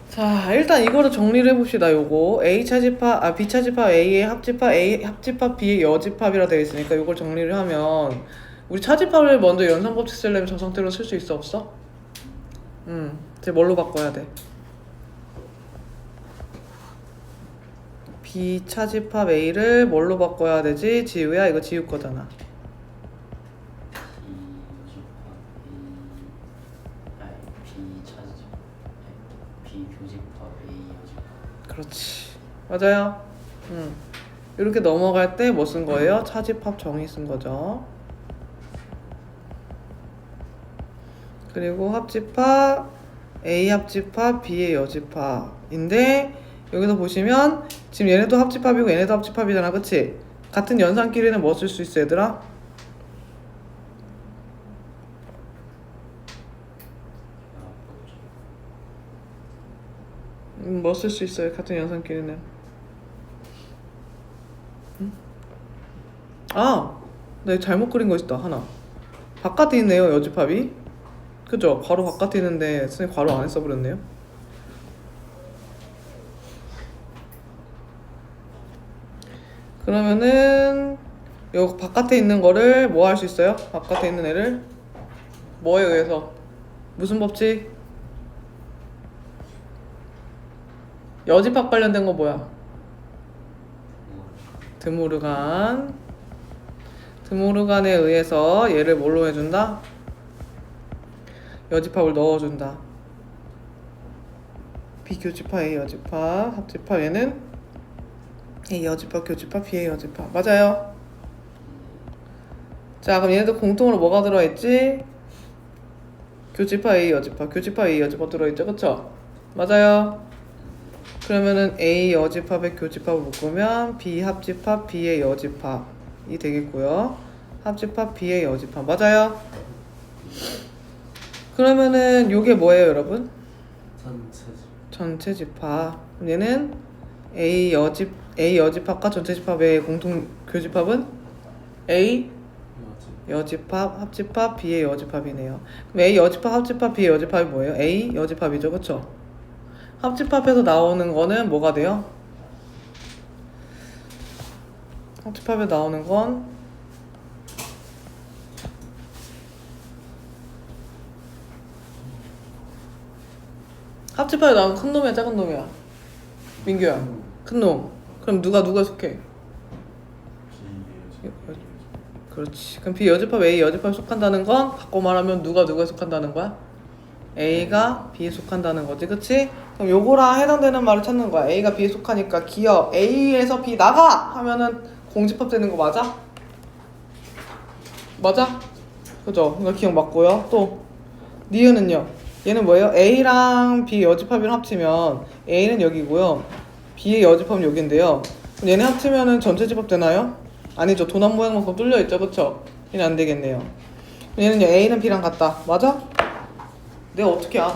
자, 일단 이거를 정리를 해봅시다. 요거 A 차집합, B 차집합 A의 합집합, A 합집합 B의 여집합이라 되어 있으니까 요걸 정리를 하면 우리 차집합을 먼저 연산법칙 쓰려면 저 상태로 쓸 수 있어 없어? 이제 뭘로 바꿔야 돼? B 차집합 A를 뭘로 바꿔야 되지? 지우야, 이거 지우 거잖아. 그렇지, 맞아요. 이렇게 넘어갈 때 뭐 쓴 거예요? 차집합 정의 쓴 거죠. 그리고 합집합 A 합집합 B의 여집합인데 여기서 보시면 지금 얘네도 합집합이고 얘네도 합집합이잖아, 그치? 같은 연산끼리는 뭐 쓸 수 있어, 얘들아? 뭐 쓸 수 있어요, 같은 연산끼리는? 아, 나 이거 잘못 그린 거 있다, 하나. 바깥에 있네요, 여집합이. 그죠? 괄호 바깥에 있는데 선생님 괄호 안에 써버렸네요. 그러면은 요 바깥에 있는 거를 뭐 할 수 있어요? 바깥에 있는 애를 뭐에 의해서? 무슨 법칙? 여집합 관련된 거 뭐야? 드모르간. 드모르간에 의해서 얘를 뭘로 해준다? 여집합을 넣어준다. 비교집합 A 여집합, 합집합 얘는 A 여집합, 교집합, B의 여집합. 맞아요. 자, 그럼 얘네들 공통으로 뭐가 들어있지? 교집합 A 여집합, 교집합 A 여집합 들어있죠, 그쵸? 맞아요. 그러면은 A 여집합의 교집합을 묶으면 B 합집합 B의 여집합이 되겠고요. 합집합 B의 여집합. 맞아요. 그러면은 요게 뭐예요, 여러분? 전체 집합. 얘는 A 여집합과 전체 집합의 공통 교집합은 A 여집합, 합집합, B의 여집합이네요. 그럼 A 여집합, 합집합, B의 여집합이 뭐예요? A 여집합이죠, 그쵸? 합집합에서 나오는 거는 뭐가 돼요? 합집합에 나오는 건 합집합에 나오는 큰 놈이야, 작은 놈이야? 민규야, 큰 놈. 그럼 누가 속해? 그렇지. 그럼 B 여집합 A 여집합에 속한다는 건 바꿔 말하면 누가 누구에 속한다는 거야? A가 B에 속한다는 거지, 그치? 그럼 요거랑 해당되는 말을 찾는 거야. A가 B에 속하니까 기억 A에서 B 나가! 하면은 공집합 되는 거 맞아? 맞아? 그죠? 그러니까 기억 맞고요. 또 니은은요? 얘는 뭐예요? A랑 B 여집합이랑 합치면 A는 여기고요, B의 여집합은 여긴데요. 그럼 얘네 합치면은 전체 집합 되나요? 아니죠. 도난 모양만큼 뚫려있죠, 그쵸? 얘는 안 되겠네요. 얘는 A는 B랑 같다. 맞아? 내가 어떻게 안?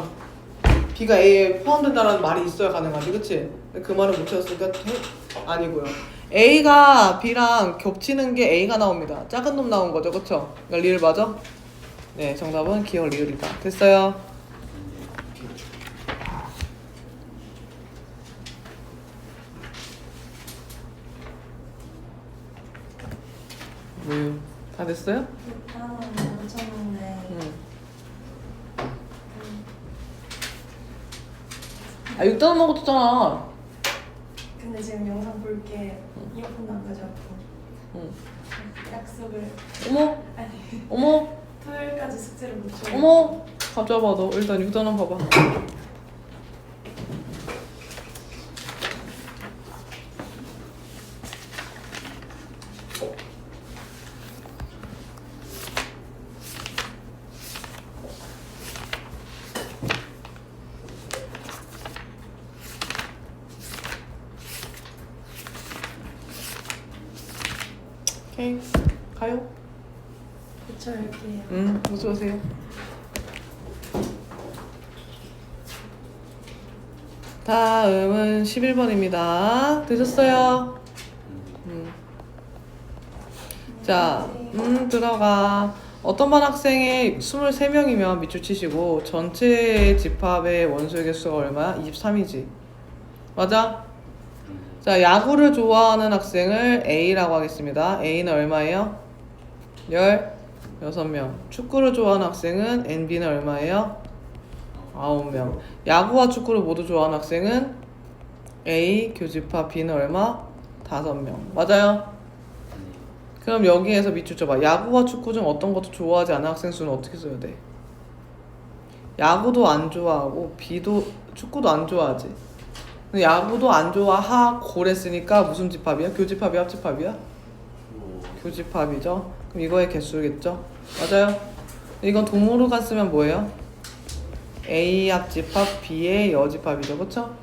B가 A에 포함된다라는 말이 있어야 가능하지, 그치? 그 말을 못 찾았으니까 아니고요. A가 B랑 겹치는 게 A가 나옵니다. 작은 놈 나온 거죠, 그쵸? 그러니까 리을 맞아? 네, 정답은 기억 리을이다. 됐어요. 다 됐어요? 괜찮은데. 아, 6단원 먹었잖아. 근데 지금 영상 볼게 이어폰도 안 가져왔고. 약속을. 어머, 아니, 어머, 토요일까지 숙제를 못 줘. 어머. 가져봐, 너. 일단 6단원 봐봐. 오케이, 가요. 고쳐할게요. 어서오세요. 다음은 11번입니다. 되셨어요? 자, 들어가. 어떤 반 학생이 23명이면 밑줄 치시고 전체 집합의 원소의 개수가 얼마야? 23이지. 맞아? 자, 야구를 좋아하는 학생을 A라고 하겠습니다. A는 얼마예요? 16명. 축구를 좋아하는 학생은 NB는 얼마예요? 9명. 야구와 축구를 모두 좋아하는 학생은 A 교집합 B는 얼마? 5명. 맞아요? 그럼 여기에서 밑줄 쳐봐. 야구와 축구 중 어떤 것도 좋아하지 않은 학생 수는 어떻게 써야 돼? 야구도 안 좋아하고 축구도 안 좋아하지. 근데 야구도 안 좋아하고 그랬으니까 무슨 집합이야? 교집합이야? 합집합이야? 교집합이죠. 그럼 이거의 개수겠죠? 맞아요? 이건 동물호가 쓰면 뭐예요? A 합집합 B의 여집합이죠. 그쵸?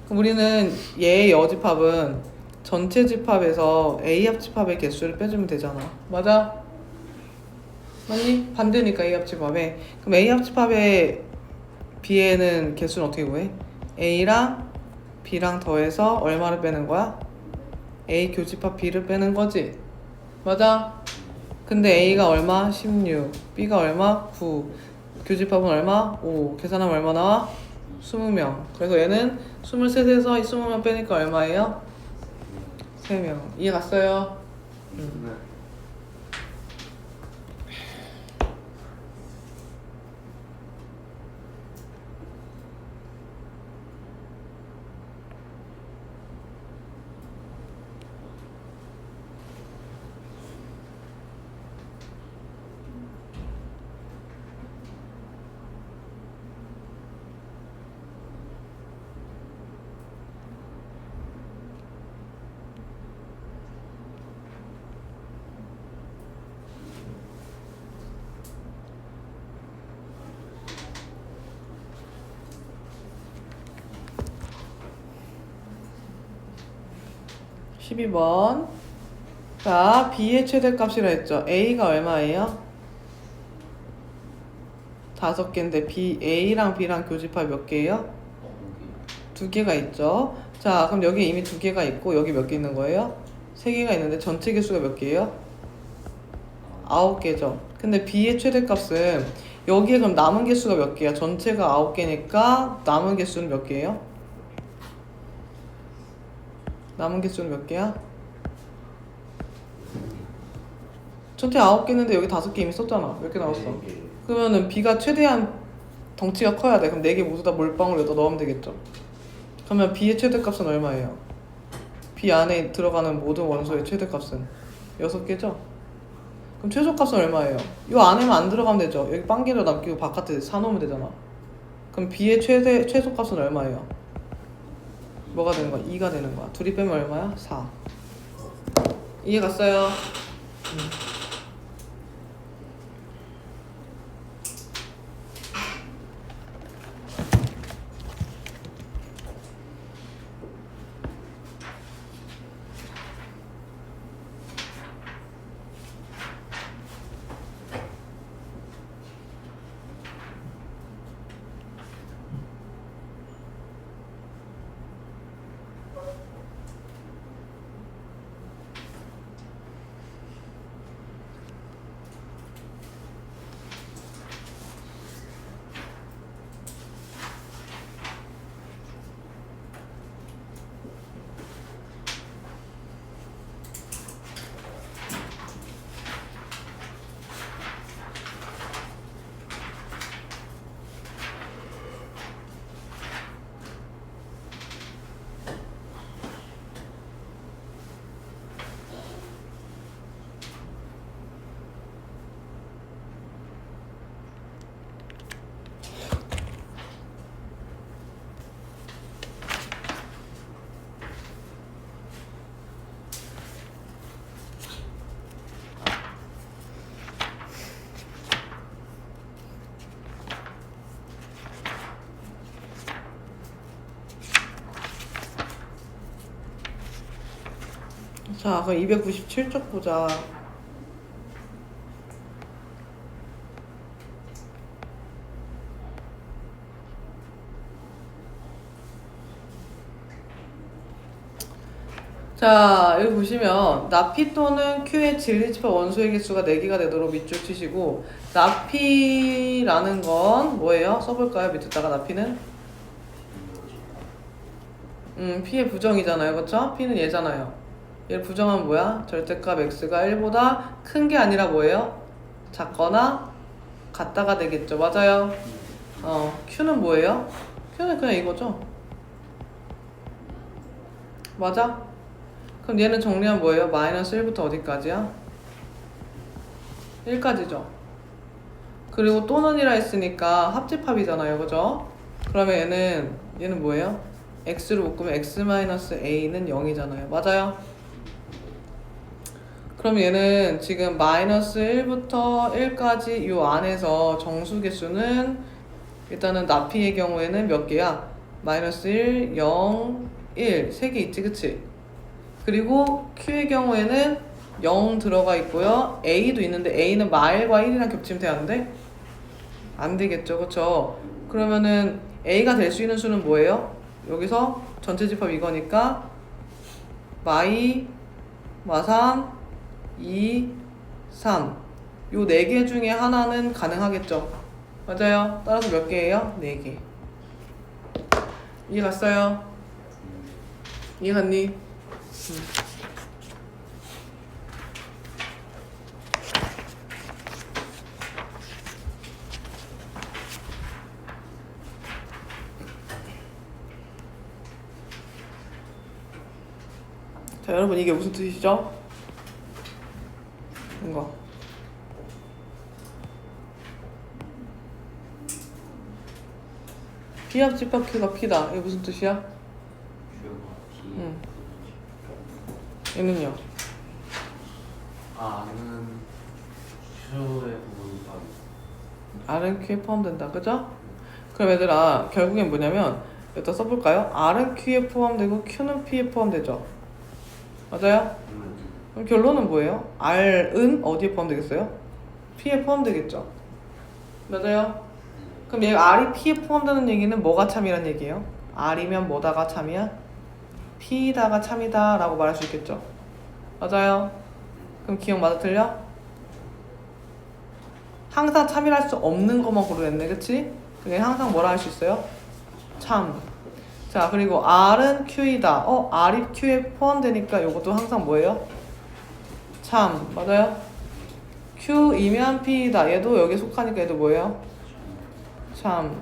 그럼 우리는 얘의 여집합은 전체 집합에서 A 합집합의 개수를 빼주면 되잖아. 맞아? 맞니? 반대니까 A 합집합에. 그럼 A 합집합의 B에는 개수는 어떻게 구해? A랑 B랑 더해서 얼마를 빼는 거야? A 교집합 B를 빼는 거지. 맞아? 근데 A가 얼마? 16. B가 얼마? 9. 교집합은 얼마? 5. 계산하면 얼마 나와? 20명. 그래서 얘는 23에서 20명 빼니까 얼마예요? 3명. 이해 갔어요? 네. 12번. 자, B의 최대값이라 했죠. A가 얼마예요? 5개인데 A랑 B랑 교집합 몇 개예요? 2개가 있죠. 자, 그럼 여기 이미 2개가 있고 여기 몇 개 있는 거예요? 3개가 있는데 전체 개수가 몇 개예요? 9개죠. 근데 B의 최대값은 여기에 그럼 남은 개수가 몇 개야? 전체가 9개니까 남은 개수는 몇 개예요? 남은 개수는 몇 개야? 전체 9개인데 여기 5개 이미 썼잖아. 몇 개 나왔어? 그러면은 B가 최대한 덩치가 커야 돼. 그럼 4개 모두 다 몰빵을 여기다 넣으면 되겠죠. 그러면 B의 최대값은 얼마예요? B 안에 들어가는 모든 원소의 최대값은 6개죠? 그럼 최소값은 얼마예요? 이 안에만 안 들어가면 되죠. 여기 빵개를 남기고 바깥에 사놓으면 되잖아. 그럼 B의 최소값은 얼마예요? 뭐가 되는 거야? 2가 되는 거야. 둘이 빼면 얼마야? 4. 이해 갔어요? 자, 그럼 297쪽 보자. 자, 여기 보시면 나피 또는 Q의 진리집합 원소의 개수가 4개가 되도록 밑줄 치시고 나피라는 건 뭐예요? 써볼까요? 밑에다가 나피는? P의 부정이잖아요. 그쵸? P는 얘잖아요. 얘를 부정하면 뭐야? 절대값 X가 1보다 큰 게 아니라 뭐예요? 작거나 같다가 되겠죠. 맞아요. Q는 뭐예요? Q는 그냥 이거죠. 맞아? 그럼 얘는 정리하면 뭐예요? 마이너스 1부터 어디까지야? 1까지죠. 그리고 또는이라 했으니까 합집합이잖아요. 그죠? 그러면 얘는 뭐예요? x로 묶으면 x-a는 0이잖아요. 맞아요? 그럼 얘는 지금 마이너스 1부터 1까지 요 안에서 정수 개수는 일단은 나피의 경우에는 몇 개야? 마이너스 1, 0, 1 3개 있지, 그치? 그리고 Q의 경우에는 0 들어가 있고요. A도 있는데 A는 마일과 1이랑 겹치면 되는데 안 되겠죠, 그쵸? 그러면은 A가 될 수 있는 수는 뭐예요? 여기서 전체 집합 이거니까 마이, 마삼, 2, 3 요 4개 중에 하나는 가능하겠죠? 맞아요? 따라서 몇 개예요? 4개. 이해 갔어요? 이해 갔니? 자, 여러분 이게 무슨 뜻이죠? 이거 비합 집합 Q가 P다. 이게 무슨 뜻이야? 얘는요? R은 Q의 부분과 R은 Q에 포함된다. 그죠? 그럼 얘들아 결국엔 뭐냐면 여기다 써볼까요? R은 Q에 포함되고 Q는 P에 포함되죠. 맞아요? 그럼 결론은 뭐예요? R은 어디에 포함되겠어요? P에 포함되겠죠. 맞아요? 그럼 얘가 R이 P에 포함되는 얘기는 뭐가 참이란 얘기예요? R이면 뭐다가 참이야? P다가 참이다 라고 말할 수 있겠죠. 맞아요? 그럼 기억 맞아 틀려? 항상 참이랄 수 없는 것만 고르겠네. 그치? 그게 항상 뭐라 할 수 있어요? 참. 자, 그리고 R은 Q이다. R이 Q에 포함되니까 요것도 항상 뭐예요? 참. 맞아요? Q이면 P이다. 얘도 여기에 속하니까 얘도 뭐예요? 참.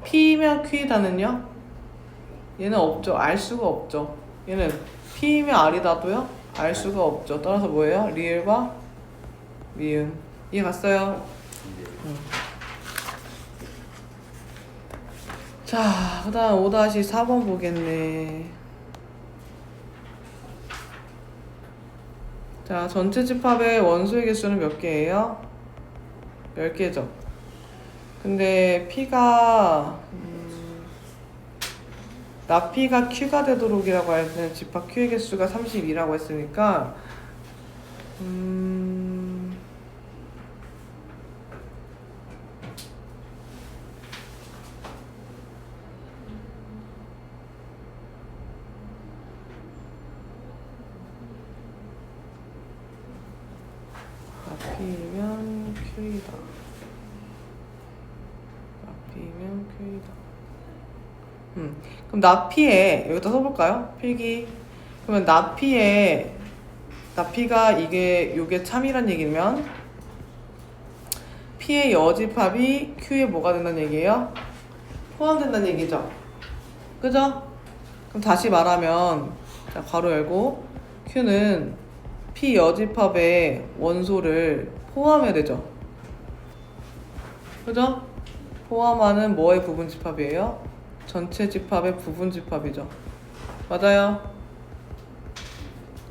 P면 Q이다는요? 얘는 없죠. 알 수가 없죠. 얘는 P면 R이다도요? 알 수가 없죠. 따라서 뭐예요? 리을과 미음. 이해 갔어요? 자, 그 다음 5-4번 보겠네. 자, 전체 집합의 원소의 개수는 몇 개예요? 10개죠. 근데 P가 나P가 Q가 되도록이라고 할 때는 집합 Q의 개수가 32라고 했으니까 나P면 Q이다. 나P면 Q이다. 그럼 나피에 여기다 써볼까요? 필기. 그러면 나피가 요게 참이란 얘기면 P의 여집합이 Q에 뭐가 된다는 얘기예요? 포함된다는 얘기죠. 그죠? 그럼 다시 말하면 자, 괄호 열고 Q는 P 여집합의 원소를 포함해야 되죠. 그죠? 포함하는 뭐의 부분 집합이에요? 전체 집합의 부분 집합이죠. 맞아요?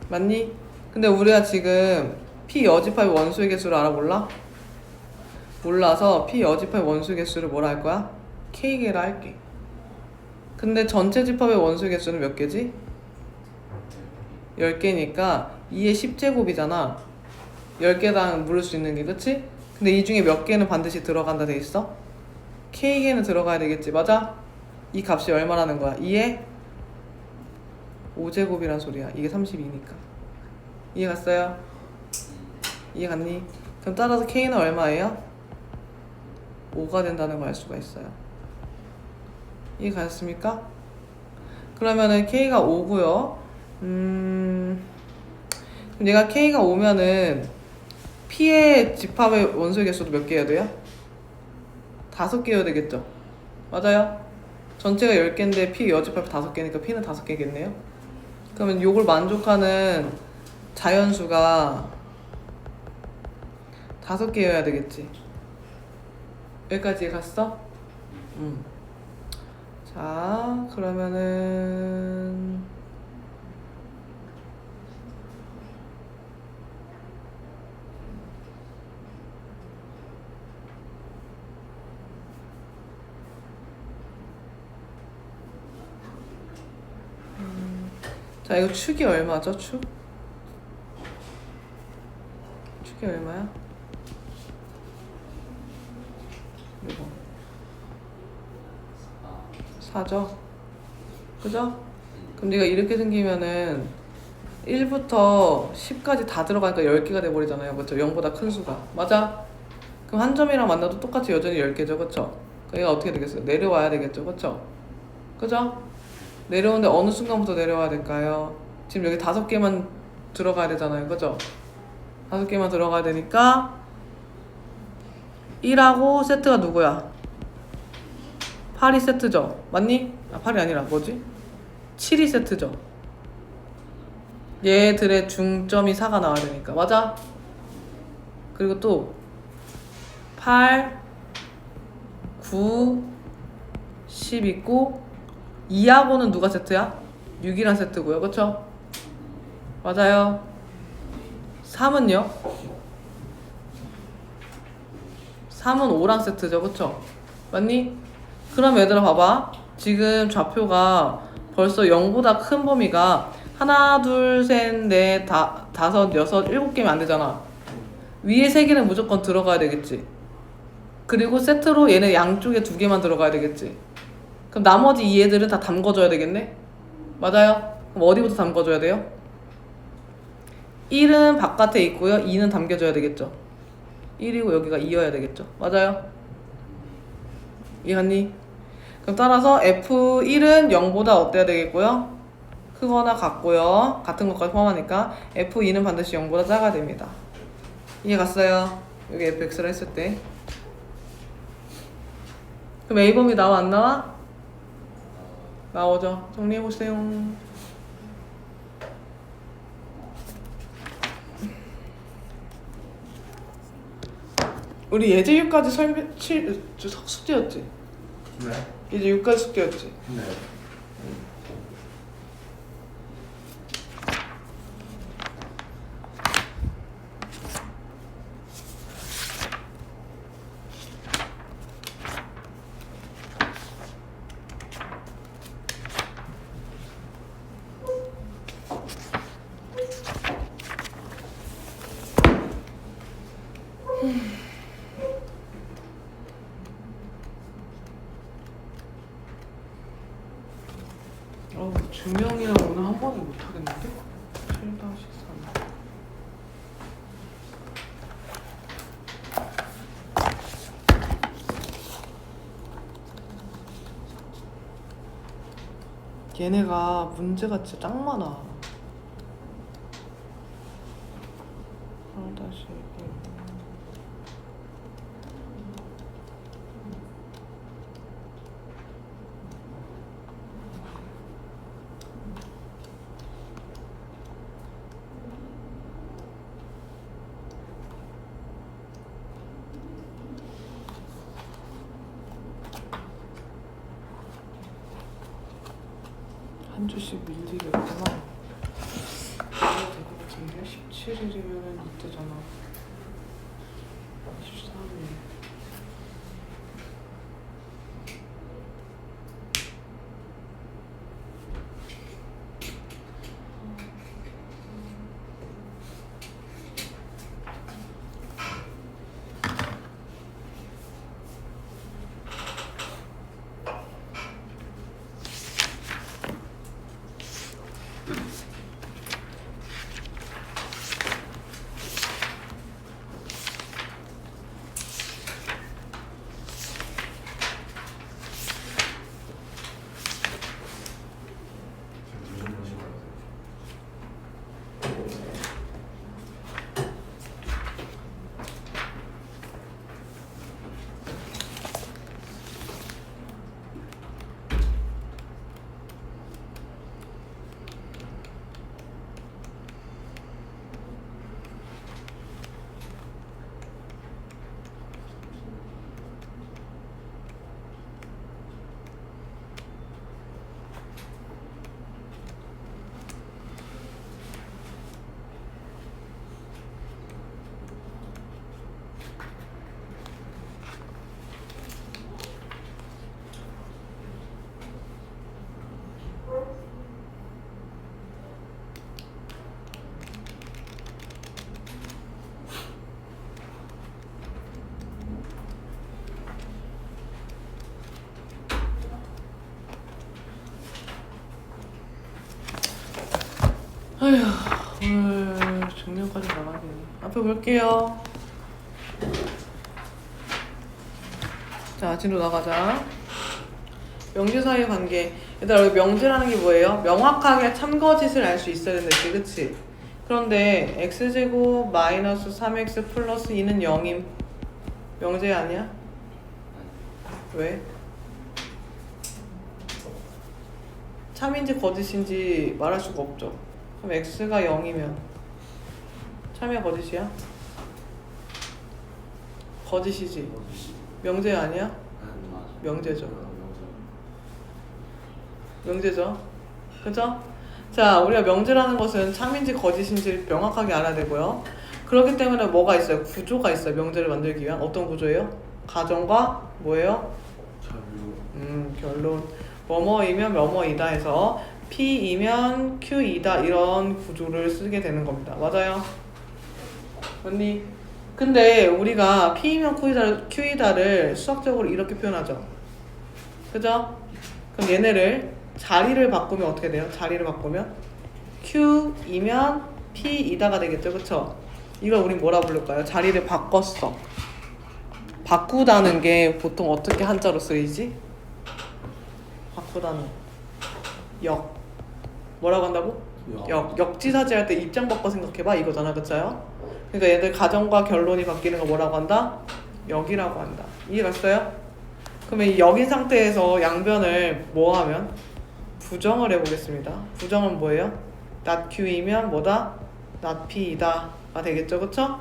맞니? 근데 우리가 지금 P 여집합의 원소의 개수를 알아볼라? 몰라서 P 여집합의 원소의 개수를 뭐라 할 거야? K개라 할게. 근데 전체 집합의 원소의 개수는 몇 개지? 10개니까 2의 10제곱이잖아. 10개당 물을 수 있는 게, 그치? 근데 이 중에 몇 개는 반드시 들어간다 돼 있어? K개는 들어가야 되겠지. 맞아? 이 값이 얼마라는 거야? 2의 5제곱이란 소리야. 이게 32니까. 이해 갔어요? 이해 갔니? 그럼 따라서 K는 얼마예요? 5가 된다는 걸 알 수가 있어요. 이해 가셨습니까? 그러면은 K가 5고요. 그럼 얘가 K가 5면은 P의 집합의 원소의 개수도 몇 개여야 돼요? 5개여야 되겠죠? 맞아요? 전체가 10개인데 P 여집합이 5개니까 P는 5개겠네요? 그러면 요걸 만족하는 자연수가 5개여야 되겠지? 여기까지 갔어? 자, 그러면은 자, 이거 축이 얼마죠? 축이 얼마야? 이거 4죠? 그죠? 그럼 네가 이렇게 생기면은 1부터 10까지 다 들어가니까 10개가 돼버리잖아요. 그쵸? 0보다 큰 수가. 맞아? 그럼 한 점이랑 만나도 똑같이 여전히 10개죠. 그쵸? 그럼 얘가 어떻게 되겠어요? 내려와야 되겠죠. 그쵸? 그죠? 내려오는데 어느 순간부터 내려와야 될까요? 지금 여기 5개만 들어가야 되잖아요. 그죠? 5개만 들어가야 되니까 1하고 세트가 누구야? 8이 세트죠? 맞니? 아, 8이 아니라 뭐지? 7이 세트죠? 얘들의 중점이 4가 나와야 되니까. 맞아? 그리고 또 8, 9, 10 있고 2하고는 누가 세트야? 6이란 세트고요. 그쵸? 맞아요. 3은요? 3은 5랑 세트죠. 그쵸? 맞니? 그럼 얘들아 봐봐. 지금 좌표가 벌써 0보다 큰 범위가 하나, 둘, 셋, 넷, 다섯, 여섯, 7개면 안 되잖아. 위에 3개는 무조건 들어가야 되겠지. 그리고 세트로 얘네 양쪽에 2개만 들어가야 되겠지. 그럼 나머지 이 애들은 다 담궈줘야 되겠네? 맞아요? 그럼 어디부터 담궈줘야 돼요? 1은 바깥에 있고요. 2는 담겨줘야 되겠죠. 1이고 여기가 2여야 되겠죠. 맞아요? 이해갔니? 그럼 따라서 F1은 0보다 어때야 되겠고요? 크거나 같고요. 같은 것까지 포함하니까 F2는 반드시 0보다 작아야 됩니다. 이해 갔어요? 여기 fx를 했을 때. 그럼 A범위 나와 안 나와? 나오죠. 정리해보세요. 우리 예제 6까지 숙제였지? 네. 예제 6까지 숙제였지? 네. 증명이랑 오늘 한 번에 못하겠는데? 7-3 얘네가 문제가 진짜 짱 많아. 8-1 한 주씩 밀리겠구나. 이거 될것 같은데? 17일이면은 이때잖아. 13일. 오늘 중요까지 나가겠네. 앞에 볼게요. 자, 진로 나가자. 명제 사이의 관계. 얘들아, 여기 명제라는 게 뭐예요? 명확하게 참거짓을 알 수 있어야 된다지, 그치? 그런데 x제곱 마이너스 3x 플러스 2는 0임. 명제 아니야? 왜? 참인지 거짓인지 말할 수가 없죠. 그럼 x가 0이면 참이야 거짓이야? 거짓이지. 명제 아니야? 명제죠. 명제죠. 그죠? 자, 우리가 명제라는 것은 참인지 거짓인지 명확하게 알아야 되고요. 그렇기 때문에 뭐가 있어요? 구조가 있어요. 명제를 만들기 위한. 어떤 구조예요? 가정과 뭐예요? 결론. 뭐뭐이면 뭐뭐이다 해서 P이면 Q이다 이런 구조를 쓰게 되는 겁니다. 맞아요? 언니? 근데 우리가 P이면 Q이다를 수학적으로 이렇게 표현하죠. 그죠? 그럼 얘네를 자리를 바꾸면 어떻게 돼요? 자리를 바꾸면 Q이면 P이다가 되겠죠. 그쵸? 이걸 우리 뭐라 부를까요? 자리를 바꿨어. 바꾸다는 게 보통 어떻게 한자로 쓰이지? 바꾸다는 역. 뭐라고 한다고? 역지사지 할 때 입장 바꿔 생각해봐 이거잖아. 그쵸? 그러니까 얘들 가정과 결론이 바뀌는 거 뭐라고 한다? 역이라고 한다. 이해갔어요? 그러면 이 역인 상태에서 양변을 뭐 하면? 부정을 해보겠습니다. 부정은 뭐예요? not Q이면 뭐다? not P이다 가 되겠죠. 그쵸?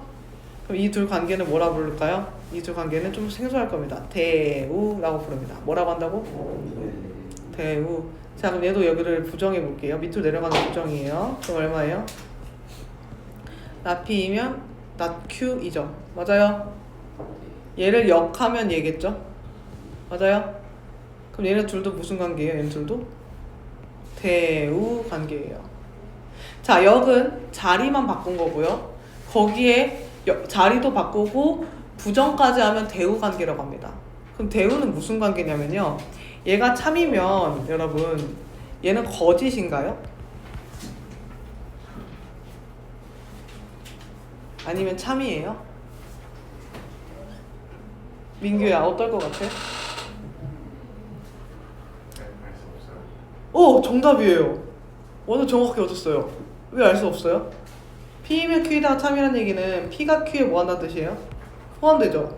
그럼 이 둘 관계는 뭐라 부를까요? 이 둘 관계는 좀 생소할 겁니다. 대우라고 부릅니다. 뭐라고 한다고? 대우. 자, 그럼 얘도 여기를 부정해 볼게요. 밑으로 내려가는 부정이에요. 그럼 얼마예요? not P이면 not Q이죠. 맞아요? 얘를 역하면 얘겠죠? 맞아요? 그럼 얘네 둘도 무슨 관계예요? 얘네 둘도? 대우 관계예요. 자, 역은 자리만 바꾼 거고요. 거기에 자리도 바꾸고 부정까지 하면 대우 관계라고 합니다. 그럼 대우는 무슨 관계냐면요. 얘가 참이면 여러분 얘는 거짓인가요? 아니면 참이에요? 민규야 어떨 것 같아? 오! 정답이에요. 완전 정확하게 얻었어요. 왜 알 수 없어요? P이면 Q이다 참이라는 얘기는 P가 Q에 뭐 한다는 뜻이에요? 포함되죠?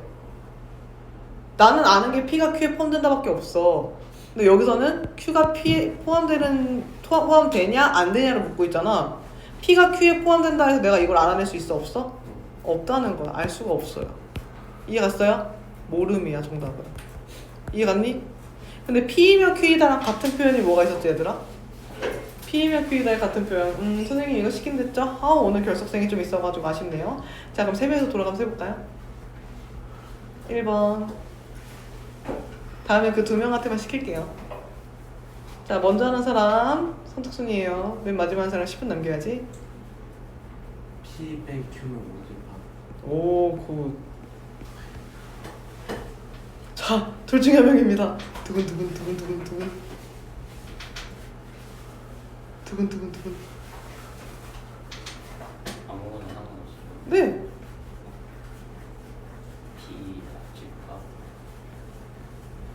나는 아는 게 P가 Q에 포함된다 밖에 없어. 근데 여기서는 Q가 P에 포함되냐 안 되냐를 묻고 있잖아. P가 Q에 포함된다 해서 내가 이걸 알아낼 수 있어? 없어? 없다는 거야. 알 수가 없어요. 이해 갔어요? 모름이야 정답은. 이해 갔니? 근데 P이면 Q이다랑 같은 표현이 뭐가 있었지 얘들아? P이면 Q이다의 같은 표현. 선생님 이거 시킨댔죠? 오늘 결석생이 좀 있어가지고 아쉽네요. 자, 그럼 세배에서 돌아가면서 해볼까요? 1번. 다음에 그 두 명한테만 시킬게요. 자, 먼저 하는 사람 선착순이에요. 맨 마지막 하는 사람 10분 남겨야지. P 뺀 Q는 뭐지? 오, 굿. 자, 둘 중에 한 명입니다. 두근두근. 아무거나 상관없어요. 네. P 집합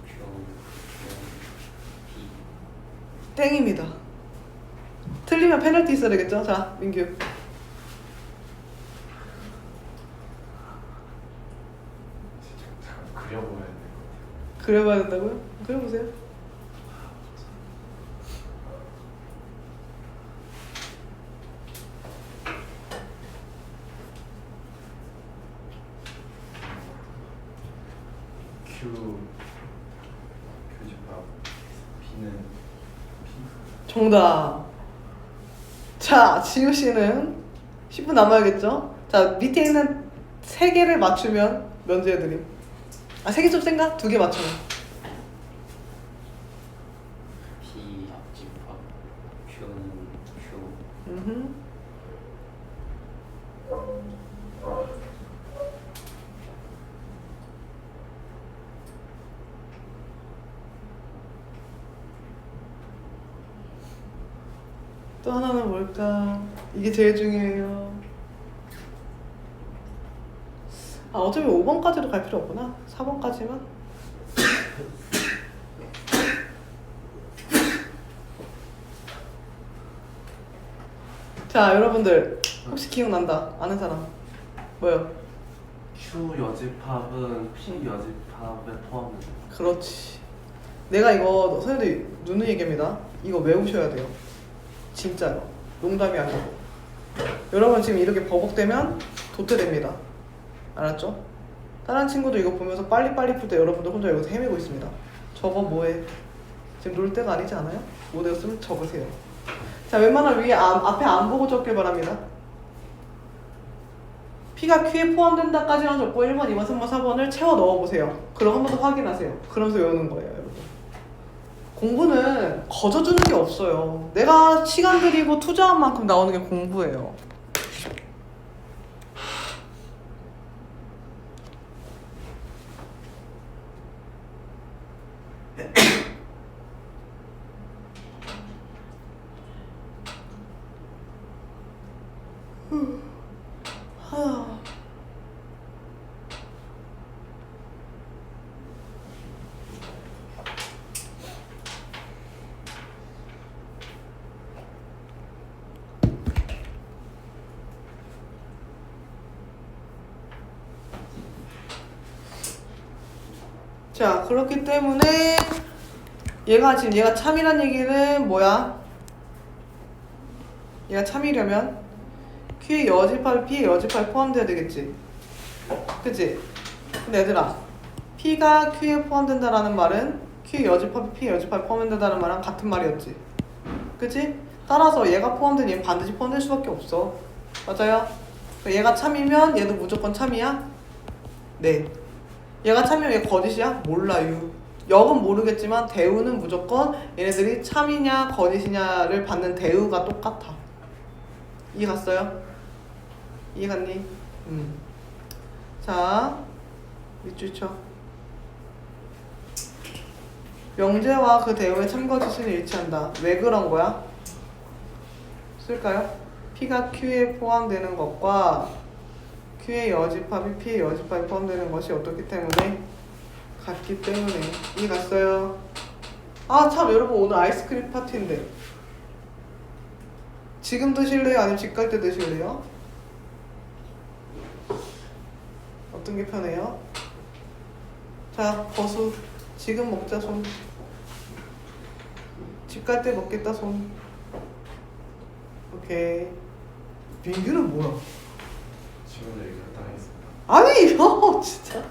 Q P 땡입니다. 틀리면 페널티 있어야 되겠죠? 자, 민규. 그려보면 그려봐야 된다고요? 그려보세요. 교집합 B는 P 정답. 자, 지우 씨는 10분 남아야겠죠? 자, 밑에 있는 3개를 맞추면 면제해드림. 3개 좀 센가? 2개 맞추면. P 합집합 Q는 Q 음흠. 또 하나는 뭘까? 이게 제일 중요해요. 아, 어차피 5번까지도 갈 필요 없구나. 4번까지만. 자, 여러분들 혹시 기억난다? 아는 사람? 뭐요? Q 여집합은 P 여집합에 포함된다. 그렇지. 내가 이거 선생님들 누누이 얘기합니다. 이거 외우셔야 돼요. 진짜요. 농담이 아니고. 여러분 지금 이렇게 버벅대면 도태됩니다. 알았죠? 다른 친구도 이거 보면서 빨리빨리 풀 때 여러분들 혼자 여기서 헤매고 있습니다. 저거 뭐해? 지금 놀 때가 아니지 않아요? 못 외웠으면 적으세요. 자, 웬만하면 위에 앞에 안 보고 적길 바랍니다. P가 Q에 포함된다까지만 적고 1번, 2번, 3번, 4번을 채워 넣어보세요. 그럼 한 번 더 확인하세요. 그러면서 외우는 거예요, 여러분. 공부는 거저주는 게 없어요. 내가 시간 들이고 투자한 만큼 나오는 게 공부예요. 자, 그렇기 때문에 얘가 참이란 얘기는 뭐야? 얘가 참이려면 Q의 여집합이 P의 여집합에 포함돼야 되겠지. 그치? 근데 얘들아, P가 Q에 포함된다라는 말은 Q의 여집합이 P의 여집합에 포함된다는 말랑 같은 말이었지. 그치? 따라서 얘가 포함된 얘는 반드시 포함될 수밖에 없어. 맞아요? 얘가 참이면 얘도 무조건 참이야? 네. 얘가 참이면 얘 거짓이야? 몰라요. 역은 모르겠지만 대우는 무조건 얘네들이 참이냐 거짓이냐를 받는 대우가 똑같아. 이해 갔어요? 이해 갔니? 자, 밑줄 쳐. 명제와 그 대우의 참거짓은 일치한다. 왜 그런 거야? 쓸까요? P가 Q에 포함되는 것과 Q의 여집합이 P의 여집합에 포함되는 것이 어떻기 때문에? 같기 때문에. 이해 갔어요? 아, 참, 여러분 오늘 아이스크림 파티인데 지금 드실래요? 아니면 집 갈 때 드실래요? 어떤 게 편해요? 자, 거수. 지금 먹자, 손. 집 갈 때 먹겠다, 손. 오케이. 민규는 뭐야? 지원을 얘기했다 하겠습니다. 아니, 진짜.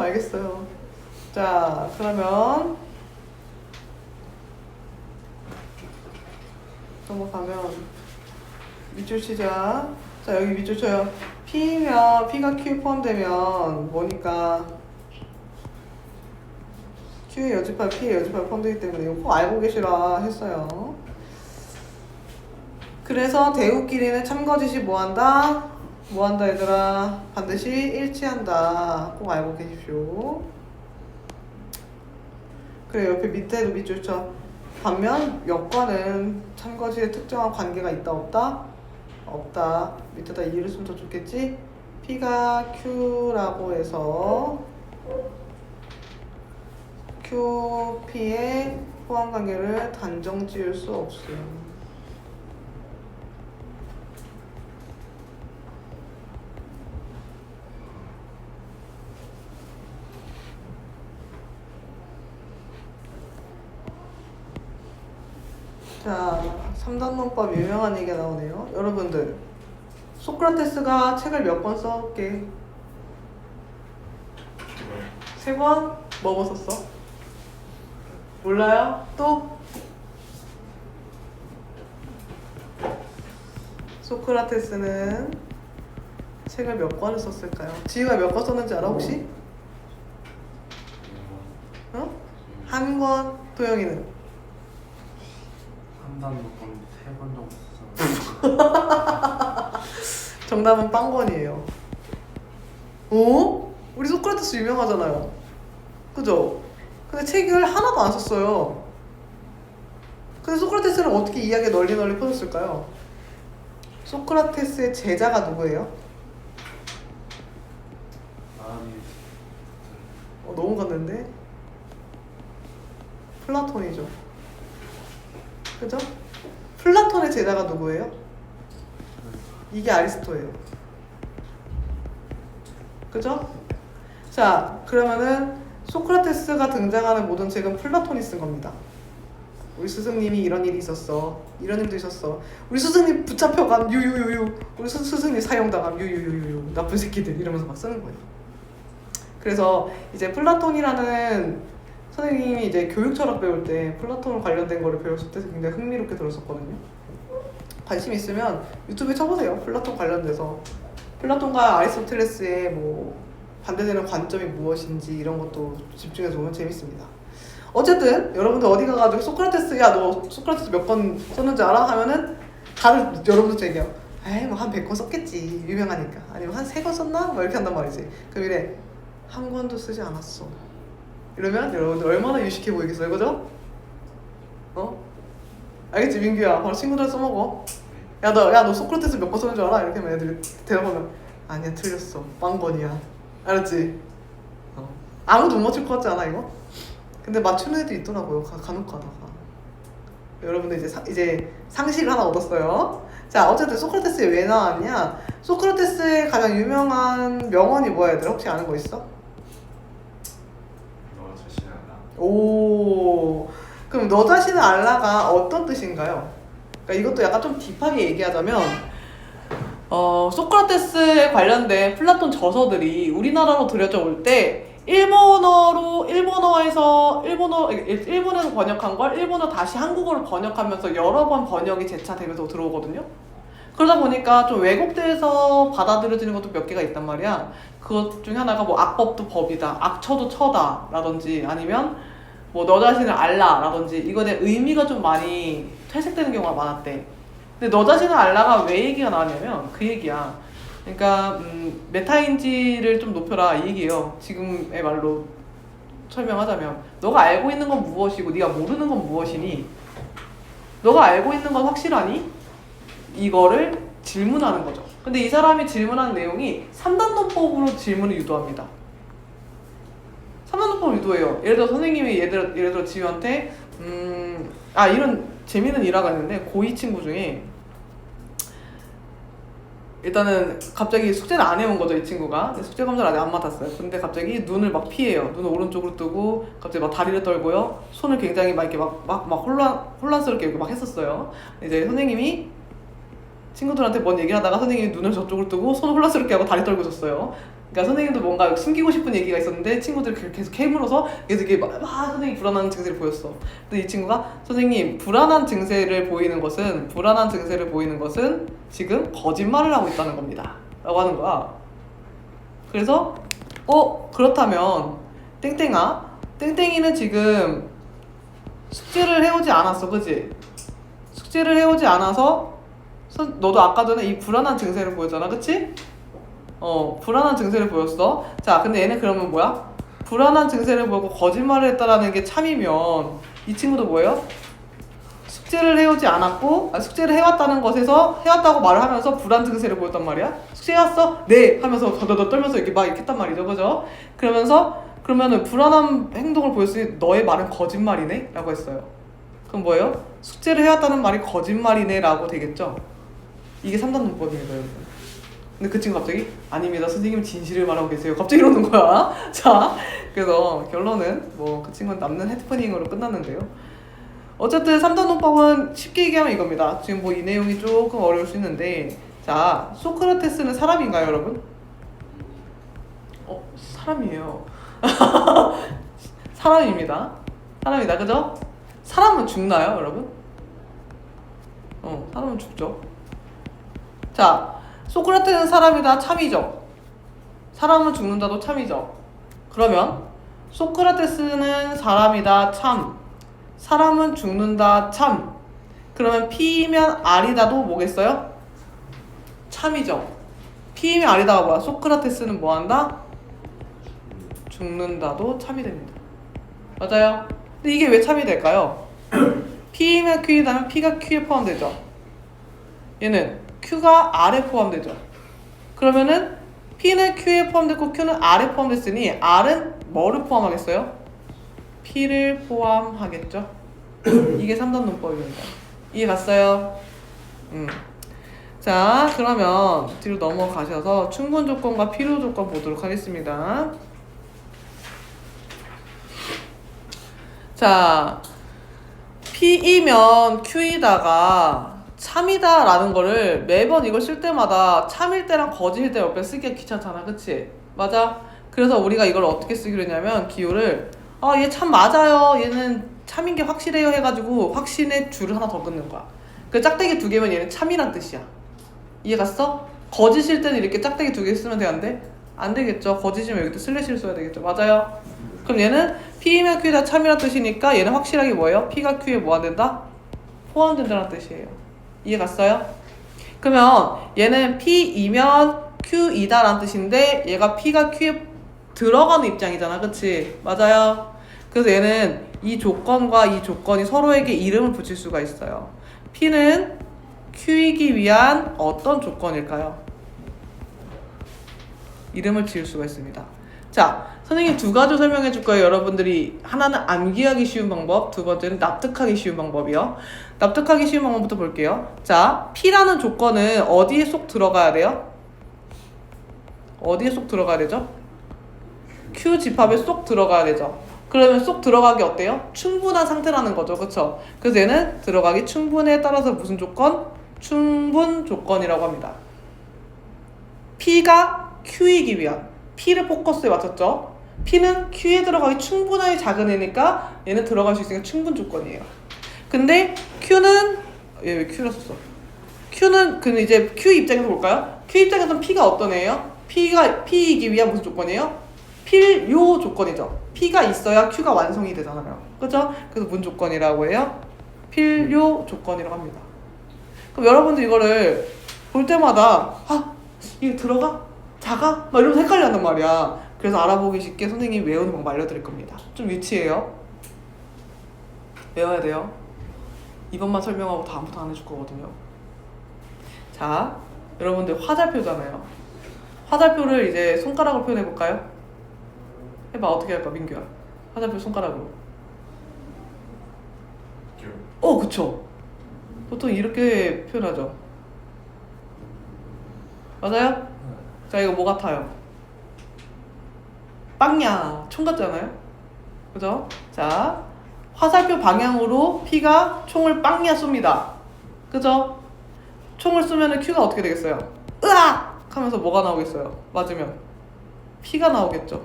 알겠어요. 자, 그러면 넘어가면 밑줄 치자. 자, 여기 밑줄 쳐요. P가 Q에 포함되면 뭐니까 Q의 여집합, P의 여집합에 포함되기 때문에 이거 꼭 알고 계시라 했어요. 그래서 대우끼리는 참거짓이 뭐한다? 뭐한다 얘들아? 반드시 일치한다. 꼭 알고 계십시오. 그래, 옆에 밑에도 밑줄 쳐. 반면 역과는 참거짓에 특정한 관계가 있다 없다? 없다. 밑에다 이유를 쓰면 더 좋겠지? P가 Q라고 해서 QP의 포함 관계를 단정 지을 수 없음. 자, 3단원법 유명한 얘기가 나오네요. 여러분들, 소크라테스가 책을 몇 권 썼게? 3권? 뭐 썼어? 몰라요? 또? 소크라테스는 책을 몇 권을 썼을까요? 지우가 몇 권 썼는지 알아 혹시? 어? 한 권? 도영이는? 3단 묶음 3번 정도 썼잖아요. 정답은 빵권이에요. 오? 우리 소크라테스 유명하잖아요. 그죠? 근데 책을 하나도 안 썼어요. 근데 소크라테스는 어떻게 이야기 널리 퍼졌을까요? 소크라테스의 제자가 누구예요? 너무 갔는데? 플라톤이죠. 그죠? 플라톤의 제자가 누구예요? 이게 아리스토예요. 그죠? 자, 그러면은 소크라테스가 등장하는 모든 책은 플라톤이 쓴 겁니다. 우리 스승님이 이런 일이 있었어. 이런 일도 있었어. 우리 스승님 붙잡혀감 유유유유. 우리 스승님 사형당함 유유유유. 나쁜 새끼들 이러면서 막 쓰는 거예요. 그래서 이제 플라톤이라는 선생님이 이제 교육 철학 배울 때 플라톤 관련된 거를 배웠을 때 굉장히 흥미롭게 들었었거든요. 관심 있으면 유튜브에 쳐보세요. 플라톤 관련돼서 플라톤과 아리스토텔레스의 뭐 반대되는 관점이 무엇인지 이런 것도 집중해서 보면 재밌습니다. 어쨌든 여러분들 어디 가가지고 소크라테스 야 너 소크라테스 몇 권 썼는지 알아? 하면은 다들 여러분들 얘기해요. 에이 뭐 한 100권 썼겠지 유명하니까. 아니면 한 3권 썼나? 뭐 이렇게 한단 말이지. 그럼 이래 한 권도 쓰지 않았어. 이러면 여러분들 얼마나 유식해 보이겠어요, 그죠? 어? 알겠지, 민규야? 바로 친구들 써먹어. 야 너 소크라테스 몇 권 썼는 줄 알아? 이렇게 하면 애들이 대답하면 아니야, 틀렸어. 빵번이야. 알았지? 아무도 못 맞출 것 같지 않아, 이거? 근데 맞추는 애도 있더라고요, 간혹 가다가. 여러분들 이제 상식을 하나 얻었어요. 자, 어쨌든 소크라테스에 왜 나왔냐? 소크라테스의 가장 유명한 명언이 뭐야, 얘들? 혹시 아는 거 있어? 너 자신을 알라. 오, 그럼 너 자신을 알라가 어떤 뜻인가요? 그러니까 이것도 약간 좀 딥하게 얘기하자면 소크라테스에 관련된 플라톤 저서들이 우리나라로 들여져 올 때 일본어에서 번역한 걸 일본어 다시 한국어로 번역하면서 여러 번 번역이 재차되면서 들어오거든요. 그러다 보니까 좀 왜곡돼서 받아들여지는 것도 몇 개가 있단 말이야. 그것 중에 하나가 뭐 악법도 법이다, 악처도 처다 라든지 아니면 뭐 너 자신을 알라 라든지 이거에 대한 의미가 좀 많이 퇴색되는 경우가 많았대. 근데 너 자신을 알라가 왜 얘기가 나왔냐면 그 얘기야. 그러니까 메타인지를 좀 높여라 이 얘기예요. 지금의 말로 설명하자면 너가 알고 있는 건 무엇이고 네가 모르는 건 무엇이니? 너가 알고 있는 건 확실하니? 이거를 질문하는 거죠. 근데 이 사람이 질문하는 내용이 3단 논법으로 질문을 유도합니다. 3단 논법을 유도해요. 예를 들어 선생님이 예를 들어 지우한테 이런 재미있는 일화가 있는데 고2 친구 중에 일단은 갑자기 숙제를 안 해온 거죠, 이 친구가. 숙제 검사를 아직 안 맡았어요. 근데 갑자기 눈을 막 피해요. 눈을 오른쪽으로 뜨고 갑자기 막 다리를 떨고요. 손을 굉장히 막 이렇게 막 혼란스럽게 이렇게 막 했었어요. 이제 선생님이 친구들한테 뭔 얘기를 하다가 선생님이 눈을 저쪽으로 뜨고 손을 혼란스럽게 하고 다리 떨고 있었어요. 그러니까 선생님도 뭔가 숨기고 싶은 얘기가 있었는데 친구들이 계속 캐물어서 계속 이게 막 선생님이 불안한 증세를 보였어. 근데 이 친구가 선생님 불안한 증세를 보이는 것은 지금 거짓말을 하고 있다는 겁니다 라고 하는 거야. 그래서 그렇다면 땡땡이는 지금 숙제를 해오지 않았어, 그치? 숙제를 해오지 않아서 너도 아까 전에 이 불안한 증세를 보였잖아, 그치? 불안한 증세를 보였어. 자, 근데 얘는 그러면 뭐야? 불안한 증세를 보고 거짓말을 했다라는 게 참이면 이 친구도 뭐예요? 숙제를 해오지 않았고 숙제를 해왔다는 것에서 해왔다고 말을 하면서 불안 증세를 보였단 말이야. 숙제 해왔어? 네! 하면서 더더더 떨면서 이렇게 막 이렇게 했단 말이죠, 그죠? 그러면은 불안한 행동을 보였으니 너의 말은 거짓말이네? 라고 했어요. 그럼 뭐예요? 숙제를 해왔다는 말이 거짓말이네 라고 되겠죠? 이게 3단 논법입니다, 여러분. 근데 그 친구 갑자기 아닙니다, 선생님은 진실을 말하고 계세요. 갑자기 이러는 거야. 자, 그래서 결론은 뭐 그 친구는 남는 해프닝으로 끝났는데요. 어쨌든 3단 논법은 쉽게 얘기하면 이겁니다. 지금 뭐 이 내용이 조금 어려울 수 있는데, 자, 소크라테스는 사람인가요, 여러분? 사람이에요. 사람입니다. 그죠? 사람은 죽나요, 여러분? 사람은 죽죠. 자, 소크라테스는 사람이다, 참이죠. 사람은 죽는다도 참이죠. 그러면 소크라테스는 사람이다, 참. 사람은 죽는다, 참. 그러면 P이면 R이다도 뭐겠어요? 참이죠. P이면 R이다가 뭐야? 소크라테스는 뭐한다? 죽는다도 참이 됩니다. 맞아요? 근데 이게 왜 참이 될까요? P면 Q이다면 P가 Q에 포함되죠. 얘는 Q가 R에 포함되죠. 그러면은 P는 Q에 포함됐고 Q는 R에 포함됐으니 R은 뭐를 포함하겠어요? P를 포함하겠죠. 이게 3단 논법입니다. 이해 갔어요? 자, 그러면 뒤로 넘어가셔서 충분 조건과 필요 조건 보도록 하겠습니다. 자, P이면 Q이다가 참이다 라는 거를 매번 이걸 쓸 때마다 참일 때랑 거짓일 때 옆에 쓰기가 귀찮잖아. 그치? 맞아? 그래서 우리가 이걸 어떻게 쓰기로 했냐면 기호를 얘 참 맞아요, 얘는 참인 게 확실해요 해가지고 확신의 줄을 하나 더 끊는 거야. 그 짝대기 2개면 얘는 참이란 뜻이야. 이해 갔어? 거짓일 때는 이렇게 짝대기 2개 쓰면 돼, 안 돼? 안 되겠죠. 거짓이면 여기 또 슬래시를 써야 되겠죠. 맞아요? 그럼 얘는 P이면 Q다 참이란 뜻이니까 얘는 확실하게 뭐예요? P가 Q에 뭐 안 된다? 포함된다는 뜻이에요. 이해 갔어요? 그러면 얘는 P이면 Q이다 라는 뜻인데 얘가 P가 Q에 들어가는 입장이잖아. 그치? 맞아요? 그래서 얘는 이 조건과 이 조건이 서로에게 이름을 붙일 수가 있어요. P는 Q이기 위한 어떤 조건일까요? 이름을 지을 수가 있습니다. 자, 선생님 2가지 설명해 줄 거예요. 여러분들이 하나는 암기하기 쉬운 방법, 두 번째는 납득하기 쉬운 방법이요. 납득하기 쉬운 방법부터 볼게요. 자, P라는 조건은 어디에 쏙 들어가야 돼요? 어디에 쏙 들어가야 되죠? Q 집합에 쏙 들어가야 되죠. 그러면 쏙 들어가기 어때요? 충분한 상태라는 거죠. 그쵸? 그래서 얘는 들어가기 충분에 따라서 무슨 조건? 충분 조건이라고 합니다. P가 Q이기 위한 P를 포커스에 맞췄죠? P는 Q에 들어가기 충분하게 작은 애니까 얘는 들어갈 수 있으니까 충분 조건이에요. 근데 Q는 얘 왜 Q를 썼어? Q는 근데 이제 Q 입장에서 볼까요? Q 입장에서는 P가 어떤 애예요? P이기 위한 무슨 조건이에요? 필요 조건이죠. P가 있어야 Q가 완성이 되잖아요. 그죠? 그래서 문 조건이라고 해요. 필요 조건이라고 합니다. 그럼 여러분들 이거를 볼 때마다 이게 들어가? 작아? 막 이러면서 헷갈린단 말이야. 그래서 알아보기 쉽게 선생님이 외우는 방법 알려드릴 겁니다. 좀 유치해요. 외워야 돼요. 이것만 설명하고 다음부터 안 해줄 거거든요. 자, 여러분들 화살표잖아요. 화살표를 이제 손가락으로 표현해볼까요? 해봐. 어떻게 할까, 민규야? 화살표 손가락으로. 그쵸. 보통 이렇게 표현하죠. 맞아요? 자, 이거 뭐 같아요? 빵야, 총 같잖아요? 그죠? 자, 화살표 방향으로 P가 총을 빵야 쏩니다. 그죠? 총을 쏘면 Q가 어떻게 되겠어요? 으악! 하면서 뭐가 나오겠어요? 맞으면 P가 나오겠죠.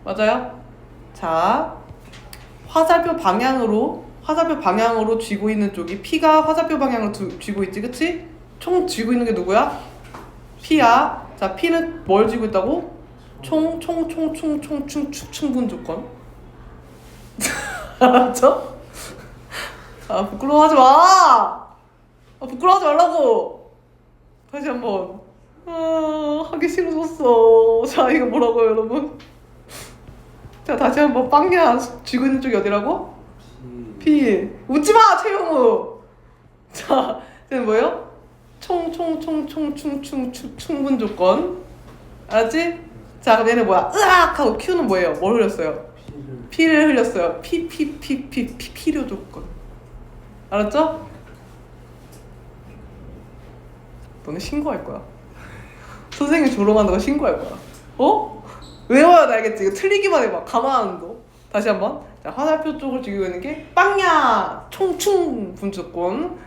맞아요? 자, 화살표 방향으로 쥐고 있는 쪽이 P가 화살표 방향으로 쥐고 있지, 그치? 총 쥐고 있는 게 누구야? P야. 자, P는 뭘 쥐고 있다고? 충분 조건. 알았죠? 부끄러워하지 마! 부끄러워하지 말라고! 다시 한번. 하기 싫어졌어. 자, 이거 뭐라고요, 여러분? 자, 다시 한번. 빵야 쥐고 있는 쪽이 어디라고? P. 웃지 마, 최영우! 자, 얘는 뭐예요? 충분 조건. 알았지? 자, 그럼 얘는 뭐야? 으악! 하고 Q는 뭐예요? 뭘 흘렸어요? P를 흘렸어요. 필요 조건. 알았죠? 너네 신고할 거야. 선생님 조롱한다고 신고할 거야. 외워야 돼, 알겠지? 이거 틀리기만 해봐. 가만 안 둬. 다시 한번. 자, 화살표 쪽을 쥐고 있는 게 빵야 충분 조건.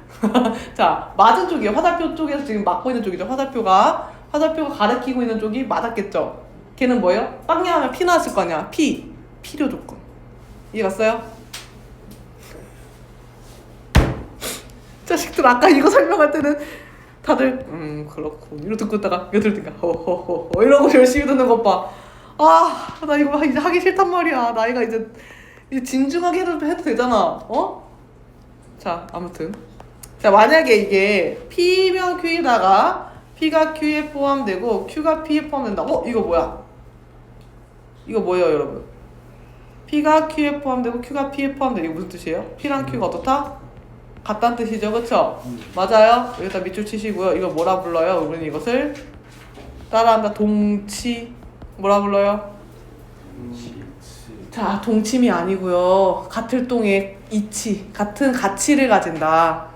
자, 맞은 쪽이에요. 화살표 쪽에서 지금 막고 있는 쪽이죠. 화살표가 가리키고 있는 쪽이 맞았겠죠. 걔는 뭐예요? 빵야 하면 P 나왔을 거 아니야. 필요 조건. 이해 갔어요? 자식들, 아까 이거 설명할 때는 다들 그렇군 이러고 듣고 있다가 이거 들으니까 허허허 이러고 열심히 듣는 것 봐. 나 이거 이제 하기 싫단 말이야. 나이가 이제 진중하게 해도 되잖아. 자, 아무튼 자, 만약에 이게 P면 Q에다가 P가 Q에 포함되고 Q가 P에 포함된다. 이거 뭐야? 이거 뭐예요, 여러분? P가 Q에 포함되고 Q가 P에 포함되고 이게 무슨 뜻이에요? P랑 Q가 어떻다? 같다는 뜻이죠, 그쵸? 맞아요. 여기다 밑줄 치시고요. 이거 뭐라 불러요? 우리는 이것을 따라한다. 동치. 뭐라 불러요? 자, 동침이 아니고요. 같을 동의 이치, 같은 가치를 가진다.